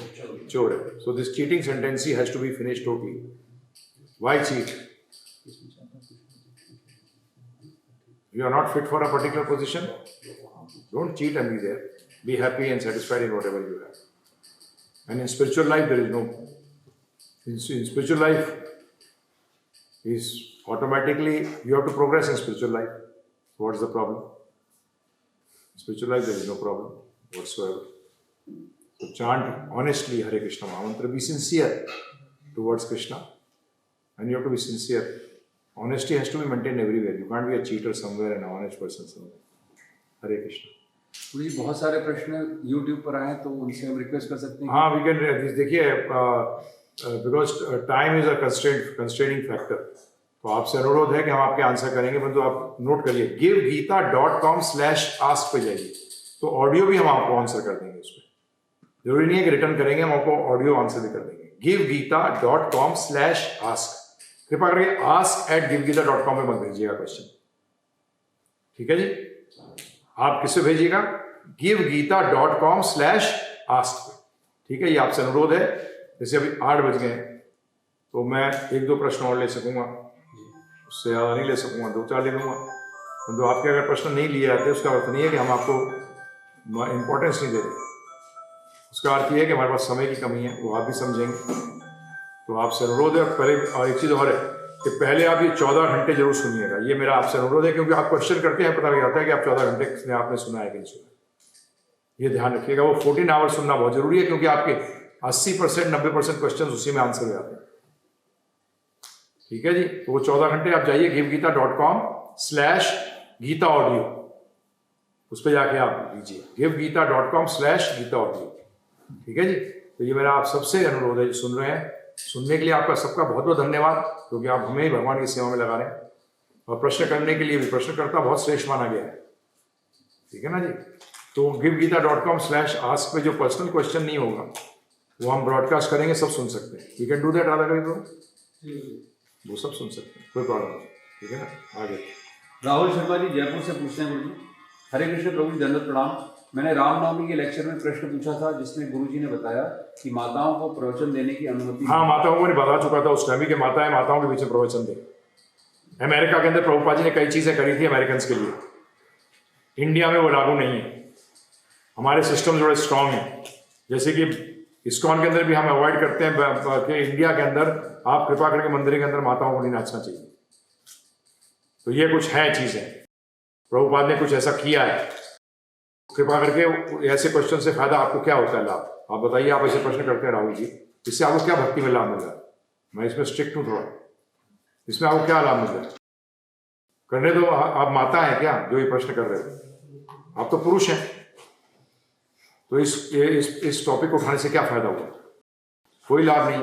chor hai. So this cheating tendency has to be finished totally. Why cheat? You are not fit for a particular position? Don't cheat and be there. Be happy and satisfied in whatever you have. And in spiritual life, there is no. In spiritual life, is automatically you have to progress in spiritual life. What's the problem? In spiritual life, there is no problem whatsoever. So chant honestly Hare Krishna Mahamantra. Be sincere towards Krishna. And you have to be sincere. Honesty has to be maintained everywhere. You can't be a cheater somewhere and an honest person somewhere. Hare Krishna. गुरु जी बहुत सारे प्रश्न YouTube पर आए हैं तो उनसे हम request कर सकते हैं. हाँ, we can देखिए because time is a constraining factor. तो आपसे अनुरोध है कि हम आपके आंसर करेंगे, परंतु आप नोट करिए givgita.com/ask पे जाइए तो ऑडियो भी हम आपको आंसर कर देंगे उसमें. जरूरी नहीं है कि रिटर्न करेंगे, हम आपको ऑडियो आंसर भी कर देंगे. givgita.com/ask. कृपया करके ask@givgita.com पे मत भेजिएगा क्वेश्चन. ठीक है जी. आप किससे भेजिएगा? givgita.com/ask. ठीक है, ये आपसे अनुरोध है. जैसे अभी 8 बज गए तो मैं 1-2 प्रश्न और ले सकूंगा, उससे ज़्यादा नहीं ले सकूंगा, 2-4 ले लूंगा. तो आपके अगर प्रश्न नहीं लिए जाते उसका अर्थ नहीं है कि हम आपको इम्पोर्टेंस नहीं दे रहे. उसका अर्थ ये है कि हमारे पास समय की कमी है, वो आप भी समझेंगे. तो आपसे अनुरोध है. पहले एक चीज़ और है कि पहले आप ये 14 घंटे जरूर सुनिएगा. ये मेरा आपसे अनुरोध है, क्योंकि आप क्वेश्चन करते हैं, पता नहीं आता है कि आप 14 घंटे किसने आपने सुना है कि नहीं सुना. ये ध्यान रखिएगा. वो 14 आवर्स सुनना बहुत जरूरी है, क्योंकि आपके 80% 90% क्वेश्चन उसी में आंसर हो जाते हैं. ठीक है जी. तो वो 14 घंटे आप जाइए givgita.com/gita-audio, उस पर जाके आप लीजिए givgita.com/gita-audio. ठीक है जी. तो ये मेरा आप सबसे अनुरोध है जो सुन रहे हैं. सुनने के लिए आपका सबका बहुत बहुत धन्यवाद, क्योंकि आप हमें ही भगवान की सेवा में लगा रहे हैं. और प्रश्न करने के लिए भी प्रश्नकर्ता बहुत श्रेष्ठ माना गया है. ठीक है ना जी. तो givgita.com/ask पे जो पर्सनल क्वेश्चन नहीं होगा वो हम ब्रॉडकास्ट करेंगे, सब सुन सकते हैं. You can do that Radha कभी, वो सब सुन सकते हैं, कोई प्रॉब्लम नहीं. ठीक है ना. आगे राहुल शर्मा जी जयपुर से पूछते हैं गुरु जी. हरे कृष्ण प्रभु जी, दंडवत प्रणाम. मैंने रामनवमी के लेक्चर में प्रश्न पूछा था जिसमें गुरुजी ने बताया कि माताओं को प्रवचन देने की अनुमति. हाँ, माताओं को मैंने बता चुका था उस टाइम के माताओं के बीच में प्रवचन दे. अमेरिका के अंदर प्रभुपाद जी ने कई चीजें करी थी अमेरिकन के लिए. इंडिया में वो लागू नहीं है. हमारे सिस्टम थोड़े स्ट्रांग है. जैसे कि इस्कॉन के अंदर भी हम अवॉइड करते हैं कि इंडिया के अंदर आप कृपा करके मंदिर के अंदर माताओं को नहीं नाचना चाहिए. तो ये कुछ है चीजें. प्रभुपाद ने कुछ ऐसा किया है. कृपा करके ऐसे क्वेश्चन से फायदा आपको क्या होता है, लाभ आप बताइए. आप ऐसे प्रश्न करते हैं राहुल जी, इससे आपको क्या भक्ति में लाभ मिल रहा है? मैं इसमें स्ट्रिक्ट हूँ थोड़ा. इसमें आपको क्या लाभ मिल रहा है? करने दो. आप माता हैं क्या जो ये प्रश्न कर रहे हो? आप तो पुरुष हैं. तो इस टॉपिक को उठाने से क्या फायदा हुआ? कोई लाभ नहीं.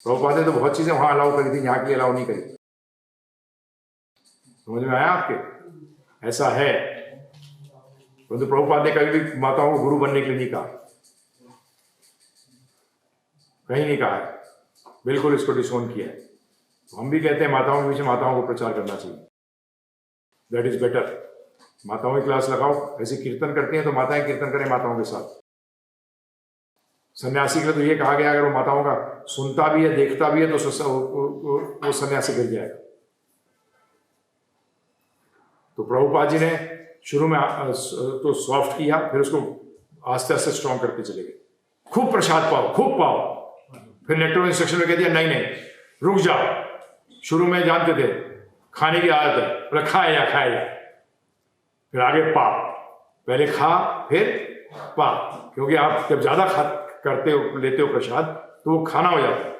प्रभुपाद ने तो बहुत चीजें वहां अलाउ करी थी, यहाँ की अलाउ नहीं करी. समझ में आया आपके? ऐसा है. परंतु प्रभुपाद ने कभी भी माताओं को गुरु बनने के लिए नहीं कहा, कहीं नहीं कहा है. बिल्कुल इसको डिसोन किया है. तो हम भी कहते हैं माताओं के बीच में माताओं को प्रचार करना चाहिए. That is better. माताओं की क्लास लगाओ. ऐसे कीर्तन करते हैं तो माताएं कीर्तन करें माताओं के साथ. सन्यासी के लिए तो ये कहा गया अगर वो माताओं का सुनता भी है देखता भी है तो वो सन्यासी गिर जाएगा. तो प्रभुपाद जी ने शुरू में तो सॉफ्ट किया, फिर उसको आस्ते आस्ते स्ट्रॉन्ग करते चले गए. खूब प्रसाद पाओ, खूब पाओ. फिर नेक्टर इंस्ट्रक्शन में कह दिया नहीं रुक जाओ. शुरू में जानते थे खाने की आदत है, बोले खाया जा. फिर आगे पा. पहले खा फिर पा, क्योंकि आप जब ज्यादा करते हो लेते हो प्रसाद तो वो खाना हो जाता है.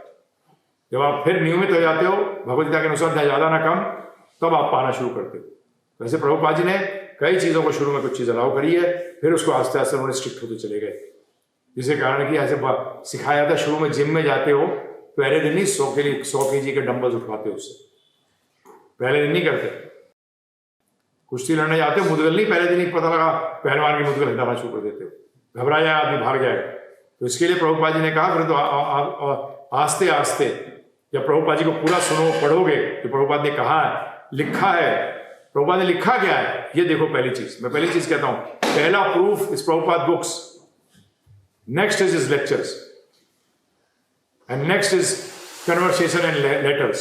जब आप फिर नियमित हो जाते हो भगवद गीता के अनुसार ज्यादा ना कम, तब आप पाना शुरू करते हो. वैसे प्रभुपाद जी ने कई चीज़ों को शुरू में कुछ चीज़ अलाउ करी है, फिर उसको आस्ते आस्ते उन्होंने स्ट्रिक्ट होते चले गए, जिसके कारण कि ऐसे सिखाया था शुरू में जिम में जाते हो पहले दिन ही 100 kg के डंबल्स उठवाते हो, उससे पहले दिन नहीं करते। कुश्ती लड़ने जाते हो मुदगल नहीं, पहले दिन ही पता लगा पहलवान की मुदगल हटाना शुरू कर देते हो, घबरा जाए आदमी, भाग जाएगा। तो इसके लिए प्रभुपाद जी ने कहा फिर तो आस्ते आस्ते जब प्रभुपाद जी को पूरा सुनो पढ़ोगे तो प्रभुपाद ने कहा है, लिखा है, प्रभुपाद ने लिखा क्या है ये देखो। पहली चीज मैं पहली चीज कहता हूं, पहला proof is Prabhupada books, next is his lectures and next is conversation and letters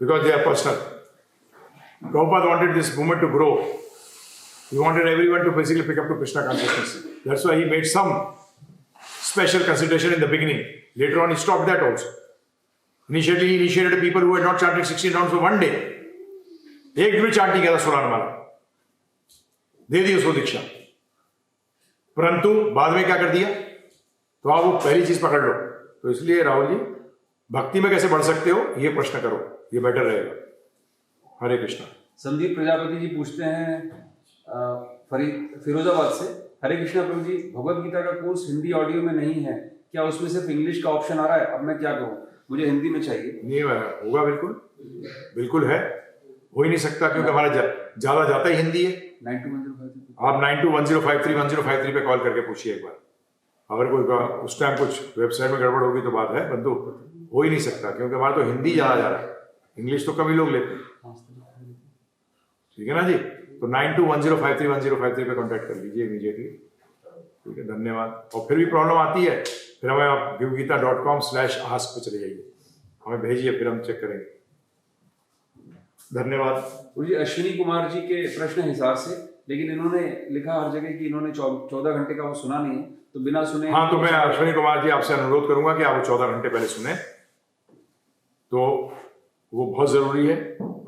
because they are personal. Prabhupada wanted this movement to grow. He wanted everyone to basically pick up to Krishna consciousness. That's why he made some special consideration in the beginning. Later on, he stopped that also. Initially, he initiated people who had not chanted 16 rounds for one day. एक दिन भी chant नहीं किया था 16 वाला, दे दी उसको दीक्षा, परंतु बाद में क्या कर दिया? तो आप वो पहली चीज पकड़ लो। तो इसलिए राहुल जी, भक्ति में कैसे बढ़ सकते हो ये प्रश्न करो, ये बेटर रहेगा। हरे कृष्णा। संदीप प्रजापति जी पूछते हैं फिरोजाबाद से, हरे कृष्णा प्रभु जी, भगवत गीता का कोर्स हिंदी ऑडियो में नहीं है, क्या उसमें सिर्फ इंग्लिश का ऑप्शन आ रहा है? अब मैं क्या कहूँ, मुझे हिंदी में चाहिए। नहीं होगा, बिल्कुल बिल्कुल है, हो ही नहीं सकता क्योंकि हमारा ज्यादा जाता ही हिंदी है। 921053 आप 921053 पे कॉल करके पूछिए एक बार, अगर कोई उस टाइम कुछ वेबसाइट में गड़बड़ होगी तो बात है, परंतु हो ही नहीं सकता क्योंकि हमारा तो हिंदी ज्यादा जा रहा है, इंग्लिश तो कभी लोग लेते हैं। ठीक है ना जी, तो 921053 पे कॉन्टैक्ट कर लीजिए इमीडिएटली। ठीक है, धन्यवाद। और फिर भी प्रॉब्लम आती है फिर हमें आप givgita.com/ask पे चले जाइए, हमें भेजिए, फिर हम चेक करेंगे। धन्यवाद। जी अश्विनी कुमार जी के प्रश्न हिसाब से, लेकिन इन्होंने लिखा हर जगह कि इन्होंने 14 घंटे का वो सुना नहीं है, तो बिना सुने। हाँ, तो मैं अश्विनी कुमार जी आपसे अनुरोध करूंगा कि आप 14 घंटे पहले सुने, तो वो बहुत जरूरी है।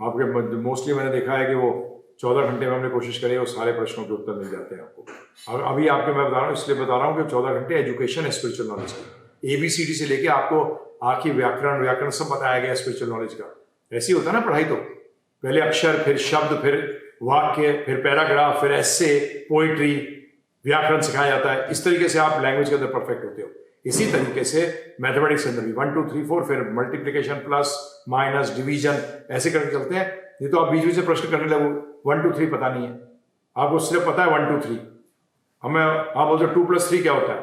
आपके मोस्टली मैंने देखा है कि वो 14 घंटे में हमने कोशिश करी, वो सारे प्रश्नों के उत्तर मिल जाते हैं आपको। और अभी आपके मैं बता रहा हूँ, इसलिए बता रहा हूँ कि 14 घंटे एजुकेशन है स्पिरिचुअल नॉलेज की, ABCD से लेके आपको आखिरी व्याकरण सब बताया गया स्पिरिचुअल नॉलेज का। ऐसे ही होता है ना पढ़ाई, तो पहले अक्षर, फिर शब्द, फिर वाक्य, फिर पैराग्राफ, फिर एस्से, पोइट्री, व्याकरण सिखाया जाता है। इस तरीके से आप लैंग्वेज के अंदर परफेक्ट होते हो। इसी तरीके से मैथमेटिक्स के अंदर भी 1 2 3 4, फिर मल्टीप्लिकेशन, प्लस माइनस, डिवीजन, ऐसे करके चलते हैं। नहीं तो आप बीच बीच से प्रश्न करने लगो, 1 2 3 पता नहीं है आपको, सिर्फ पता है 1 2 3। हमें आप बोलते 2 + 3 क्या होता है,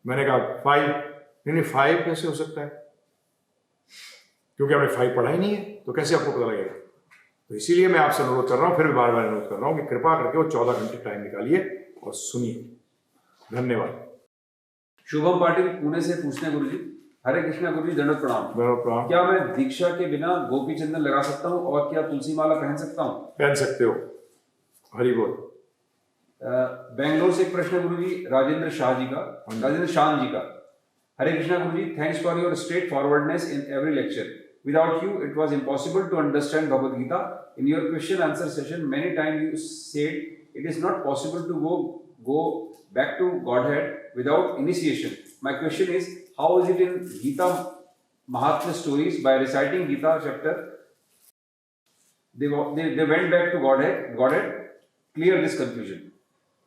मैंने कहा 5, नहीं 5 कैसे हो सकता है, क्योंकि आपने 5 पढ़ा ही नहीं है, तो कैसे आपको पता लगेगा। तो इसीलिए मैं आपसे अनुरोध कर रहा हूँ, फिर भी बार बार अनुरोध कर रहा हूँ कि कृपा करके वो 14 घंटे टाइम निकालिए और सुनिए। धन्यवाद। शुभम पाटिल पुणे से पूछते हैं, गुरुजी हरे कृष्णा गुरुजी, दंडवत प्रणाम। क्या मैं दीक्षा के बिना गोपी चंदन लगा सकता हूँ और क्या तुलसी माला पहन सकता हूँ? पहन सकते हो। हरि बोल। बेंगलोर से एक प्रश्न गुरुजी, राजेंद्र शाह जी का, Hare Krishna Guruji, thanks for your straightforwardness in every lecture. Without you, it was impossible to understand Bhagavad Gita. In your question answer session, many times you said it is not possible to go back to Godhead without initiation. My question is, how is it in Gita Mahatmya stories by reciting Gita chapter they went back to Godhead? Clear this confusion.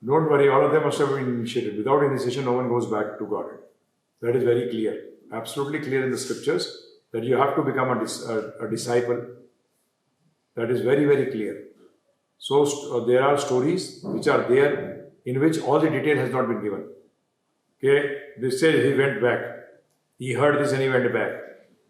Don't worry, all of them must have been initiated. Without initiation, no one goes back to Godhead. That is very clear, absolutely clear in the scriptures. That you have to become a disciple. That is very, very clear. So there are stories which are there in which all the detail has not been given. Okay, they say he went back, he heard this and he went back.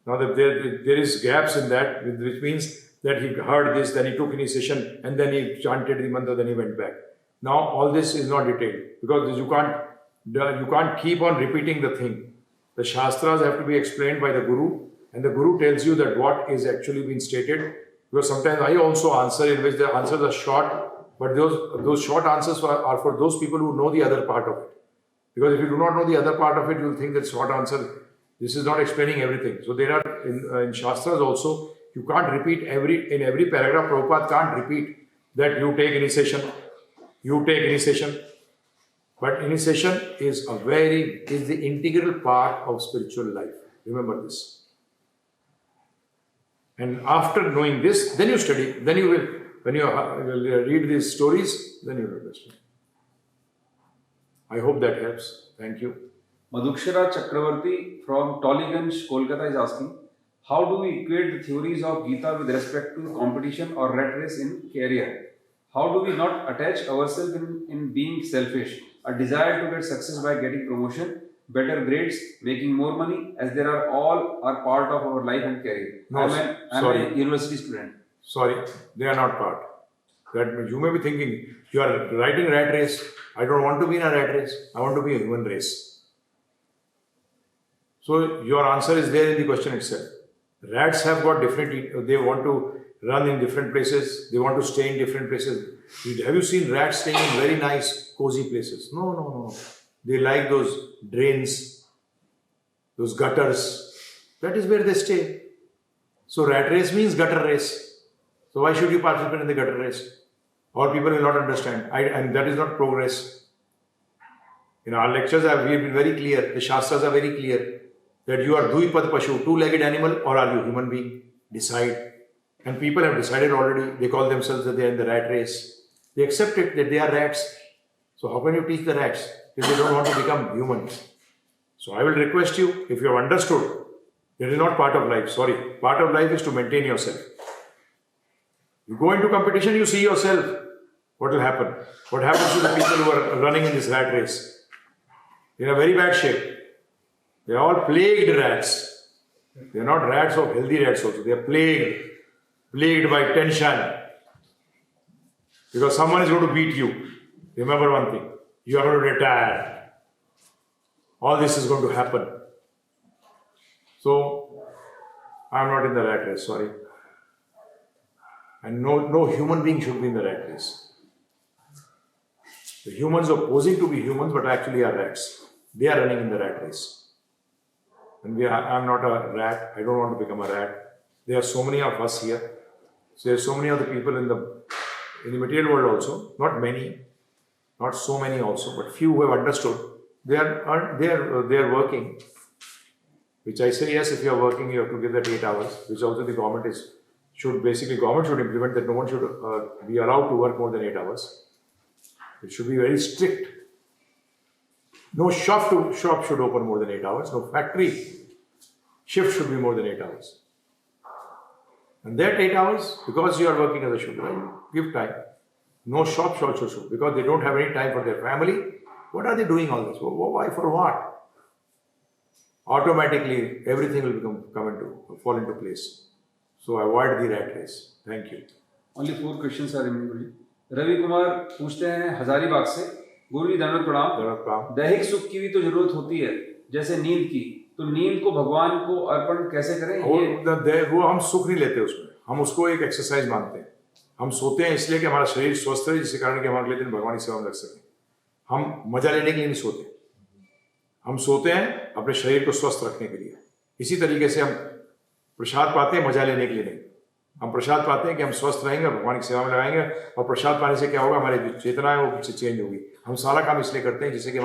Now there is gaps in that, which means that he heard this, then he took initiation, and then he chanted the mantra, then he went back. Now all this is not detailed because you can't keep on repeating the thing. The Shastras have to be explained by the Guru. And the Guru tells you that what is actually been stated, because sometimes I also answer in which the answers are short, but those short answers are for those people who know the other part of it. Because if you do not know the other part of it, you will think that short answer, this is not explaining everything. So there are in Shastras also, you can't repeat in every paragraph. Prabhupada can't repeat that you take initiation. But initiation is the integral part of spiritual life. Remember this. And after knowing this, then you study, then you will when you read these stories, then you will understand. I hope that helps. Thank you. Madhukshara Chakravarti from Tollygunge, Kolkata is asking, how do we equate the theories of Gita with respect to competition or rat race in career? How do we not attach ourselves in being selfish, a desire to get success by getting promotion, better grades, making more money, as they are all are part of our life and career? No, I'm sorry. a university student. Sorry, they are not part. That you may be thinking, you are writing rat race. I don't want to be in a rat race. I want to be a human race. So your answer is there in the question itself. Rats have got different, they want to run in different places. They want to stay in different places. Have you seen rats staying in very nice, cozy places? No. They like those drains, those gutters. That is where they stay. So rat race means gutter race. So why should you participate in the gutter race? Or people will not understand. And that is not progress. In our lectures, we have been very clear. The Shastras are very clear that you are Dvipad Pashu, two-legged animal, or are you human being? Decide. And people have decided already. They call themselves that they are in the rat race. They accept it that they are rats. So how can you teach the rats if they don't want to become humans? So I will request you, if you have understood, that is not part of life. Sorry. Part of life is to maintain yourself. You go into competition, you see yourself. What will happen? What happens to the people who are running in this rat race? They are in a very bad shape. They are all plagued rats. They are not rats of healthy rats also. They are plagued by tension. Because someone is going to beat you. Remember one thing. You are going to retire. All this is going to happen. So, I am not in the rat race, sorry. And no human being should be in the rat race. The humans are posing to be humans, but actually are rats. They are running in the rat race. And I am not a rat. I don't want to become a rat. There are so many of us here. So there are so many other people in the material world also. Not many, not so many also, but few who have understood. They are working. Which I say, yes, if you are working, you have to give that 8 hours. Which also the government should implement that no one should be allowed to work more than 8 hours. It should be very strict. No shop should open more than 8 hours. No factory shift should be more than 8 hours. And that 8 hours, because you are working as a shudra, give time. No shop should, because they don't have any time for their family. What are they doing all this? Why, for what? Automatically, everything will fall into place. So avoid the rat race. Thank you. Only 4 questions are remaining, Guruji. Ravi Kumar पूछते हैं हजारीबाग से, गुरुजी दंडवत प्रणाम। दैहिक सुख की भी तो जरूरत होती है, जैसे नींद की, तो नींद को भगवान को अर्पण कैसे करें? वो हम सुख नहीं लेते उसमें, हम उसको एक एक्सरसाइज मानते हैं। हम सोते हैं इसलिए कि हमारा शरीर स्वस्थ रहे, जिसके कारण कि हम अगले दिन भगवान की सेवा में लग सकें। हम मजा लेने के लिए नहीं सोते, हम सोते हैं अपने शरीर को स्वस्थ रखने के लिए। इसी तरीके से हम प्रसाद पाते हैं मजा लेने के लिए नहीं। हम प्रसाद पाते हैं कि हम स्वस्थ रहेंगे, भगवान की सेवा में लगाएंगे, और प्रसाद पाने से क्या होगा, हमारी जो चेतना है वो पीछे चेंज होगी। हम सारा काम इसलिए करते हैं जिससे कि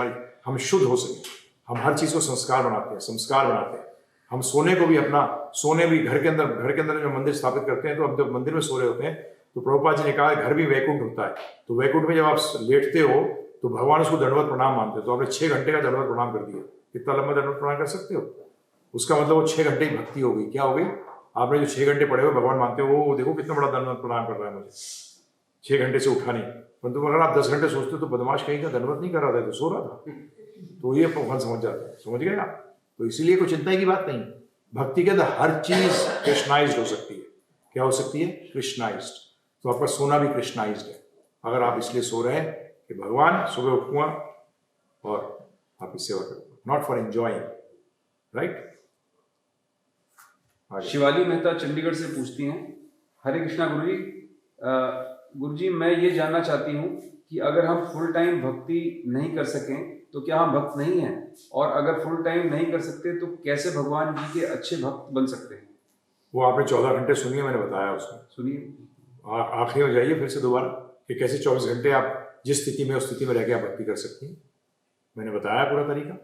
हम शुद्ध हो सके। हम हर चीज़ को संस्कार बनाते हैं, संस्कार बनाते हैं। हम सोने को भी घर के अंदर जो मंदिर स्थापित करते हैं, तो हम जब मंदिर में सो रहे होते हैं तो प्रभुपाद जी ने कहा घर भी वैकुंठ होता है। तो वैकुंठ में जब आप लेटते हो तो भगवान उसको दंडवत प्रणाम मानते हो। तो आपने 6 घंटे का दंडवत प्रणाम कर दिया। कितना लंबा दंडवत प्रणाम कर सकते हो? उसका मतलब वो 6 घंटे की भक्ति हो गई। क्या हो गई? आपने जो 6 घंटे पढ़े हुए भगवान मानते हो, वो देखो कितना बड़ा दंडवत प्रणाम कर रहा है मुझे, 6 घंटे से उठा नहीं। परंतु अगर आप 10 घंटे सोचते हो तो बदमाश कहीं का दंडवत नहीं कर रहा था, तो सो रहा था। तो ये भगवान समझ जाते हैं, समझ गए आप? तो इसीलिए कोई चिंता की बात नहीं। भक्ति के अंदर हर चीज कृष्णाइज्ड हो सकती है। क्या हो सकती है? कृष्णाइज्ड। तो आपका सोना भी कृष्णाइज्ड है। अगर आप इसलिए सो रहे हैं कि भगवान सुबह उठूंगा और आपकी सेवा करूंगा, not for enjoying, right? Shivali Mehta Chandigarh से पूछती हैं, हरे कृष्णा गुरुजी, गुरुजी मैं ये जानना चाहती हूँ कि अगर हम फुल टाइम भक्ति नहीं कर सकें तो क्या हम भक्त नहीं हैं? और अगर फुल टाइम नहीं कर सकते तो कैसे भगवान जी के अच्छे भक्त बन सकते हैं? वो आपने 14 घंटे सुनिए, मैंने बताया उसमें। सुनिए, आखिरी में जाइए फिर से दोबारा कि कैसे 24 घंटे आप जिस स्थिति में उस स्थिति में रह के आप भक्ति कर सकती हैं। मैंने बताया पूरा तरीका।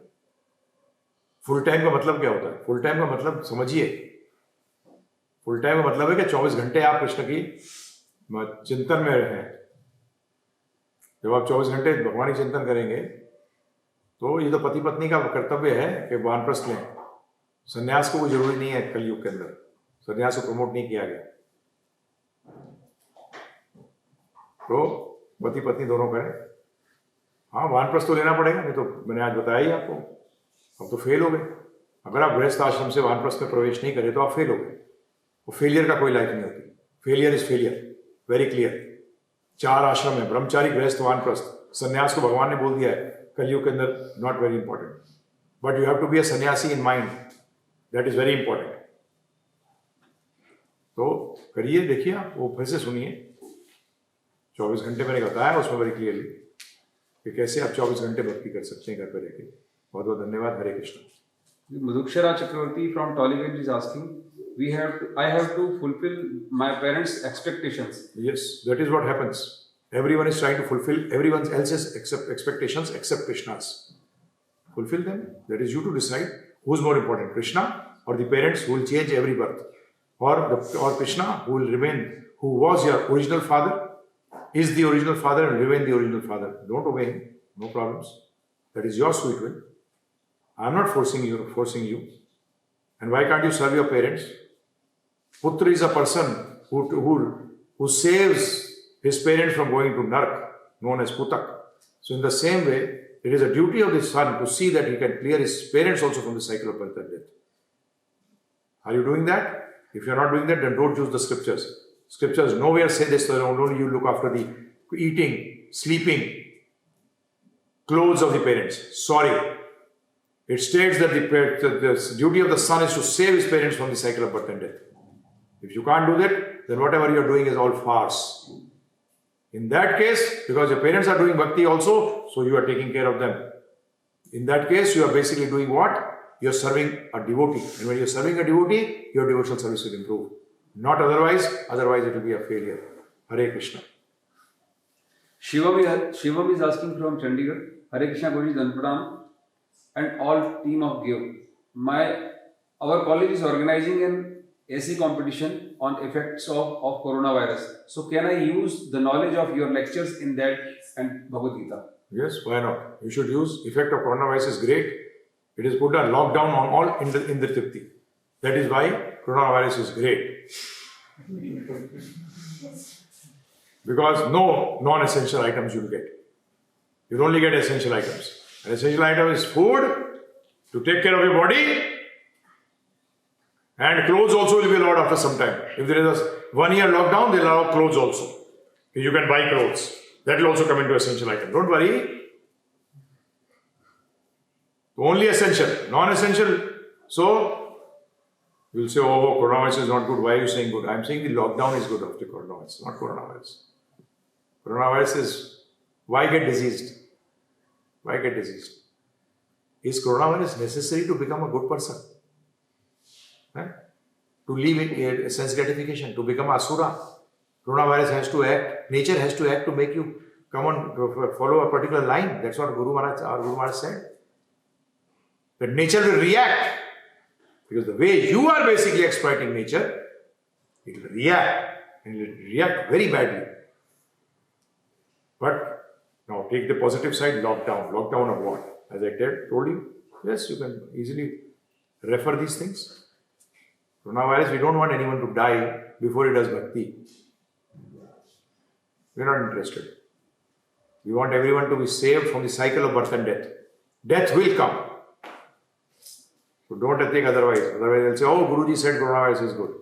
फुल टाइम का मतलब क्या होता है? फुल टाइम का मतलब समझिए। फुल टाइम का मतलब है कि 24 घंटे आप कृष्ण की चिंतन में रहें। जब आप 24 घंटे भगवान ही चिंतन करेंगे तो ये तो पति पत्नी का कर्तव्य है कि वानप्रस्थ लें। संन्यास को कोई जरूरी नहीं है कलयुग के अंदर, संन्यास को प्रमोट नहीं किया गया। तो पति पत्नी दोनों करें। हाँ, वानप्रस्थ तो लेना पड़ेगा, नहीं तो मैंने आज बताया ही आपको, अब तो फेल हो गए। अगर आप गृहस्थ आश्रम से वानप्रस्थ में प्रवेश नहीं करें तो आप फेल हो गए। वो फेलियर का कोई लाइफ नहीं होती। Failure is failure, very clear. 4 आश्रम है, ब्रह्मचारी, गृहस्थ, वानप्रस्थ। संन्यास को भगवान ने बोल दिया है कलयुग के अंदर, not very important, but you have to be a sannyasi in mind, that is very important. तो करिए, देखिए, आप वो फिर से सुनिए। 24 घंटे मैंने बताया उसमें वेरी क्लियरली कि कैसे आप 24 घंटे भक्ति कर सकते हैं घर पर रहकर। बहुत बहुत धन्यवाद। हरे Krishna. Madhukshara Chakravarti from Tollywood is asking, I have to fulfill my parents' expectations. Yes, that is what happens. Everyone is trying to fulfill everyone else's expectations except Krishna's. Fulfill them. That is you to decide who's more important, Krishna or the parents who will change every birth, or Krishna who will remain, who was your original father, is the original father and remain the original father. Don't obey him. No problems. That is your sweet will. I am not forcing you. And why can't you serve your parents? Putra is a person who saves his parents from going to Nark, known as Putak. So in the same way, it is a duty of the son to see that he can clear his parents also from the cycle of birth and death. Are you doing that? If you are not doing that, then don't use the scriptures. Scriptures nowhere say this, so only you look after the eating, sleeping, clothes of the parents. Sorry. It states that the duty of the son is to save his parents from the cycle of birth and death. If you can't do that, then whatever you are doing is all farce. In that case, because your parents are doing bhakti also, so you are taking care of them. In that case, you are basically doing what? You are serving a devotee. And when you are serving a devotee, your devotional service will improve. Not otherwise it will be a failure. Hare Krishna. Shivam is asking from Chandigarh. Hare Krishna Guruji, Dhanpradam and all team of GIVE. Our college is organizing an AC competition on effects of coronavirus. So can I use the knowledge of your lectures in that and Bhagavad Gita? Yes, why not? You should use. Effect of coronavirus is great. It is put a lockdown on all Indra Tripti. That is why coronavirus is great. Because no non-essential items you will get. You will only get essential items. An essential item is food to take care of your body, and clothes also will be allowed after some time. If there is a 1-year lockdown, they'll allow clothes also. You can buy clothes. That will also come into essential item. Don't worry. Only essential, non-essential. So, you'll say, oh, coronavirus is not good. Why are you saying good? I'm saying the lockdown is good after coronavirus, not coronavirus. Coronavirus is, why get diseased? Why get diseased? Is coronavirus necessary to become a good person? To live in sense gratification, to become asura? Coronavirus has to act, nature has to act to make you come on, follow a particular line. That's what our Guru Maharaj said. That nature will react. Because the way you are basically exploiting nature, it will react. And it will react very badly. But now take the positive side, lockdown. Lockdown of what? As I told you, yes, you can easily refer these things. Coronavirus, we don't want anyone to die before he does bhakti. We are not interested. We want everyone to be saved from the cycle of birth and death. Death will come. So don't think otherwise. Otherwise they'll say, oh, Guruji said coronavirus is good.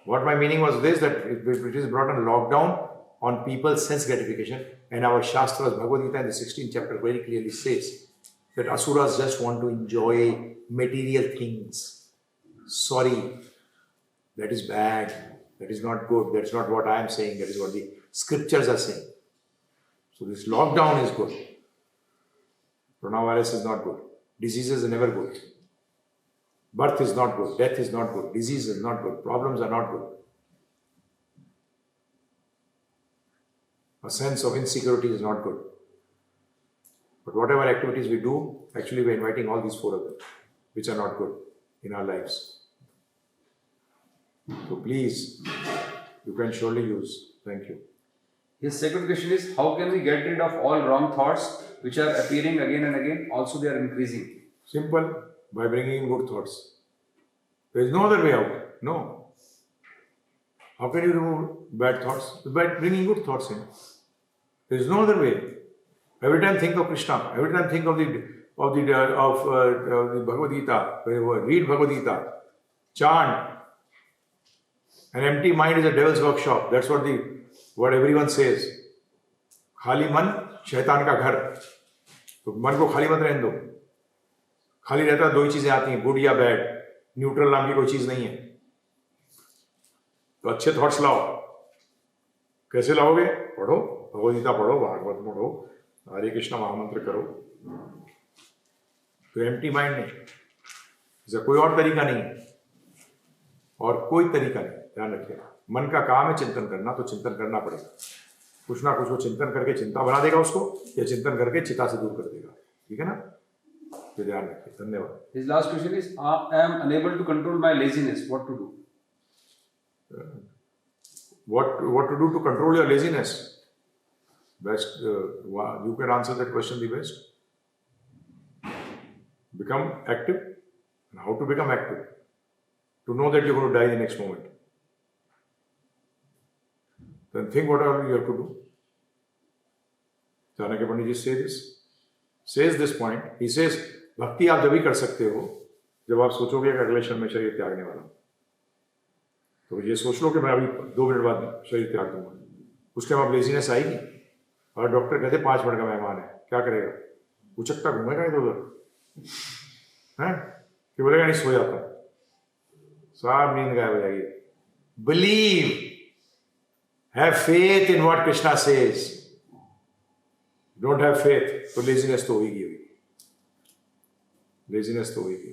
What my meaning was this, that it is brought on lockdown on people's sense gratification. And our Shastras, Bhagavad Gita in the 16th chapter very clearly says that Asuras just want to enjoy material things. Sorry, that is bad. That is not good. That's not what I am saying. That is what the scriptures are saying. So this lockdown is good. Coronavirus is not good. Diseases are never good. Birth is not good. Death is not good. Disease is not good. Problems are not good. A sense of insecurity is not good. But whatever activities we do, actually we are inviting all these four of them, which are not good in our lives. So please, you can surely use thank you. His second question is, how can we get rid of all wrong thoughts which are appearing again and again? Also, they are increasing. Simple, by bringing in good thoughts. There is no other way out. No. How can you remove bad thoughts? By bringing good thoughts in. There is no other way. Every time think of Krishna. Every time think of the Bhagavad Gita. Read Bhagavad Gita. Chant. An empty mind is a devil's workshop. That's what everyone says. खाली मन शैतान का घर. तो मन को खाली मत रहने दो. खाली रहता है, दो ही चीजें आती हैं, गुड या बैड. न्यूट्रल नाम की कोई चीज नहीं है. तो अच्छे थॉट्स लाओ. कैसे लाओगे? पढ़ो भगवद गीता, पढ़ो भागवत पढ़ो, हरे कृष्ण महामंत्र करो. तो एम्प्टी माइंड नहीं, इसका कोई और तरीका नहीं है. और कोई तरीका नहीं. ध्यान रखिएगा, मन का काम है चिंतन करना, तो चिंतन करना पड़ेगा. कुछ ना कुछ वो चिंतन करके चिंता बना देगा उसको, या चिंतन करके चिता से दूर कर देगा. ठीक है ना? तो ध्यान रखिए. धन्यवाद. His last question is, I am unable to control my laziness. What to do? What to do to control your laziness? Best, you can answer that question the best. Become active. And how to become active? To know that you're going to die the next moment. Then think what all you have to do. Chanakya Pandit ji says this point. He says, भक्ति आप जब भी कर सकते हो जब आप सोचोगे कि अगले क्षण में शरीर त्यागने वाला हूं. तो ये सोच लो कि मैं अभी 2 मिनट बाद शरीर त्याग दूंगा. उसके बाद लेजीनेस आएगी. और डॉक्टर कहते 5 मिनट का मेहमान है, क्या करेगा? उचकता घूमेगा इधर उधर, है कि बोलेगा नहीं सो जाता. साफ नींद गायब हो जाएगी. Believe, have faith in what Krishna says. Don't have faith तो लेजीनेस तो होगी. लेजीनेस तो होगी.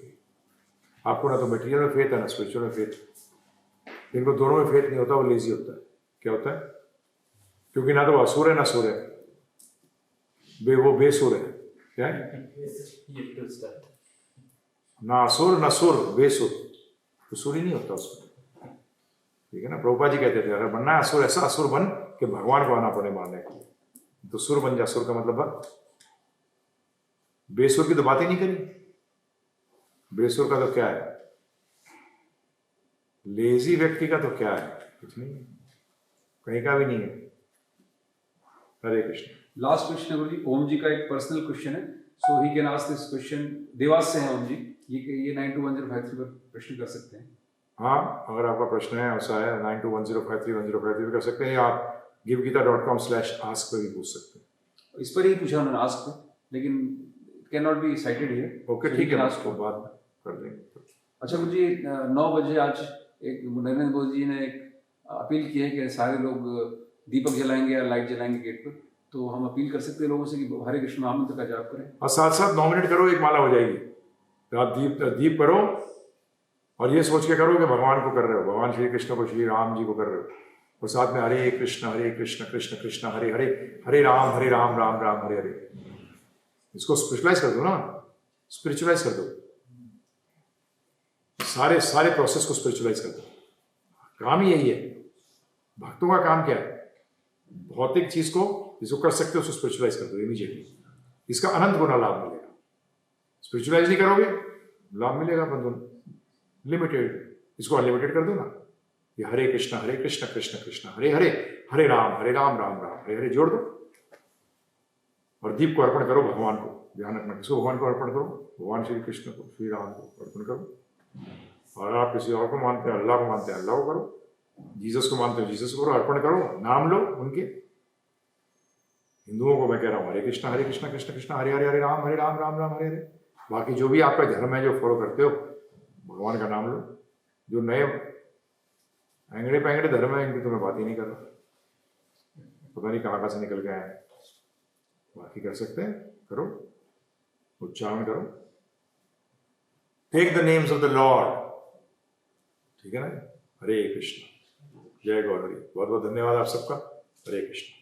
आपको ना तो मटेरियल में फेथ है ना स्पिरिचुअल में फेथ. जिनको दोनों में फेथ नहीं होता वो लेजी होता है. क्या होता है? क्योंकि ना तो असुर है ना सुर है, वो बेसुर है. क्या है? ना असुर ना सुर, बेसुर. तो सुर ही नहीं होता उसमें. ठीक है ना? प्रभुपाद जी कहते थे अगर बनना है असुर, ऐसा असुर बन कि भगवान को आना पड़े मारने को. तो सुर बन जा. सुर का मतलब भक्त. बेसुर की तो बात ही नहीं करी. बेसुर का तो क्या है? लेजी व्यक्ति का तो क्या है? कुछ नहीं, कहीं का भी नहीं है. हरे कृष्ण. लास्ट क्वेश्चन है गुरु जी. ओम जी का एक पर्सनल क्वेश्चन है, so he can ask this question. Dewas से है ओम जी. ये 921053 पर प्रश्न कर सकते हैं. हाँ, अगर आपका प्रश्न है ऐसा है 9210531053 कर सकते हैं, या आप givegita.com/ask पर भी पूछ सकते हैं. इस पर ही पूछा उन्होंने आस्क पर, लेकिन can not be cited here. Okay, ठीक है, आस्क को बाद में कर देंगे. अच्छा गुरु जी, 9 बजे आज एक नरेंद्र मोदी जी ने एक अपील की है कि सारे लोग दीपक जलाएंगे या लाइट जलाएंगे गेट पर. तो हम अपील कर सकते हैं लोगों से कि हरे कृष्ण महामंत्र का जाप करें. और साथ साथ 9 मिनट करो, एक माला हो जाएगी. तो आप दीप करो और ये सोच के करो कि भगवान को कर रहे हो, भगवान श्री कृष्ण को, श्री राम जी को कर रहे हो. और साथ में हरे कृष्ण कृष्ण कृष्ण हरे हरे, हरे राम राम राम हरे हरे. इसको स्पिरिचुअलाइज कर दो ना, स्पिरिचुअलाइज कर दो. सारे प्रोसेस को स्पिरिचुअलाइज कर दो. काम ही यही है. भक्तों का काम क्या है? भौतिक चीज को जिसको कर सकते हो उसको स्पिरिचुअलाइज कर दो इमीडिएटली. इसका अनंत गुना लाभ मिलेगा. स्पिरिचुअलाइज नहीं करोगे लाभ मिलेगा लिमिटेड. इसको अनलिमिटेड कर दो ना. ये हरे कृष्ण कृष्ण कृष्ण हरे हरे, हरे राम राम राम हरे हरे जोड़ दो. और दीप को अर्पण करो भगवान को. ध्यान रखना, किसको भगवान को अर्पण करो? भगवान श्री कृष्ण को, श्री राम को अर्पण करो. और आप किसी और को मानते हैं, अल्लाह को मानते हैं, अल्लाह को करो. जीसस को मानते हो, जीसस को करो. अर्पण करो, नाम लो उनके. हिंदुओं को मैं कह रहा हूँ हरे कृष्ण कृष्ण कृष्ण हरे हरे, हरे राम राम राम हरे हरे. बाकी जो भी आपका धर्म है, जो फॉलो करते हो, भगवान का नाम लो. जो नए एंगड़े पैंगड़े धर्म है इनकी तो मैं बात ही नहीं कर रहा. पता नहीं कहाँ से निकल गए हैं. बाकी कर सकते हैं, करो, उच्चारण करो. Take the names of the lord. ठीक है ना? हरे कृष्ण. जय गौर हरि. बहुत बहुत धन्यवाद आप सबका. हरे कृष्ण.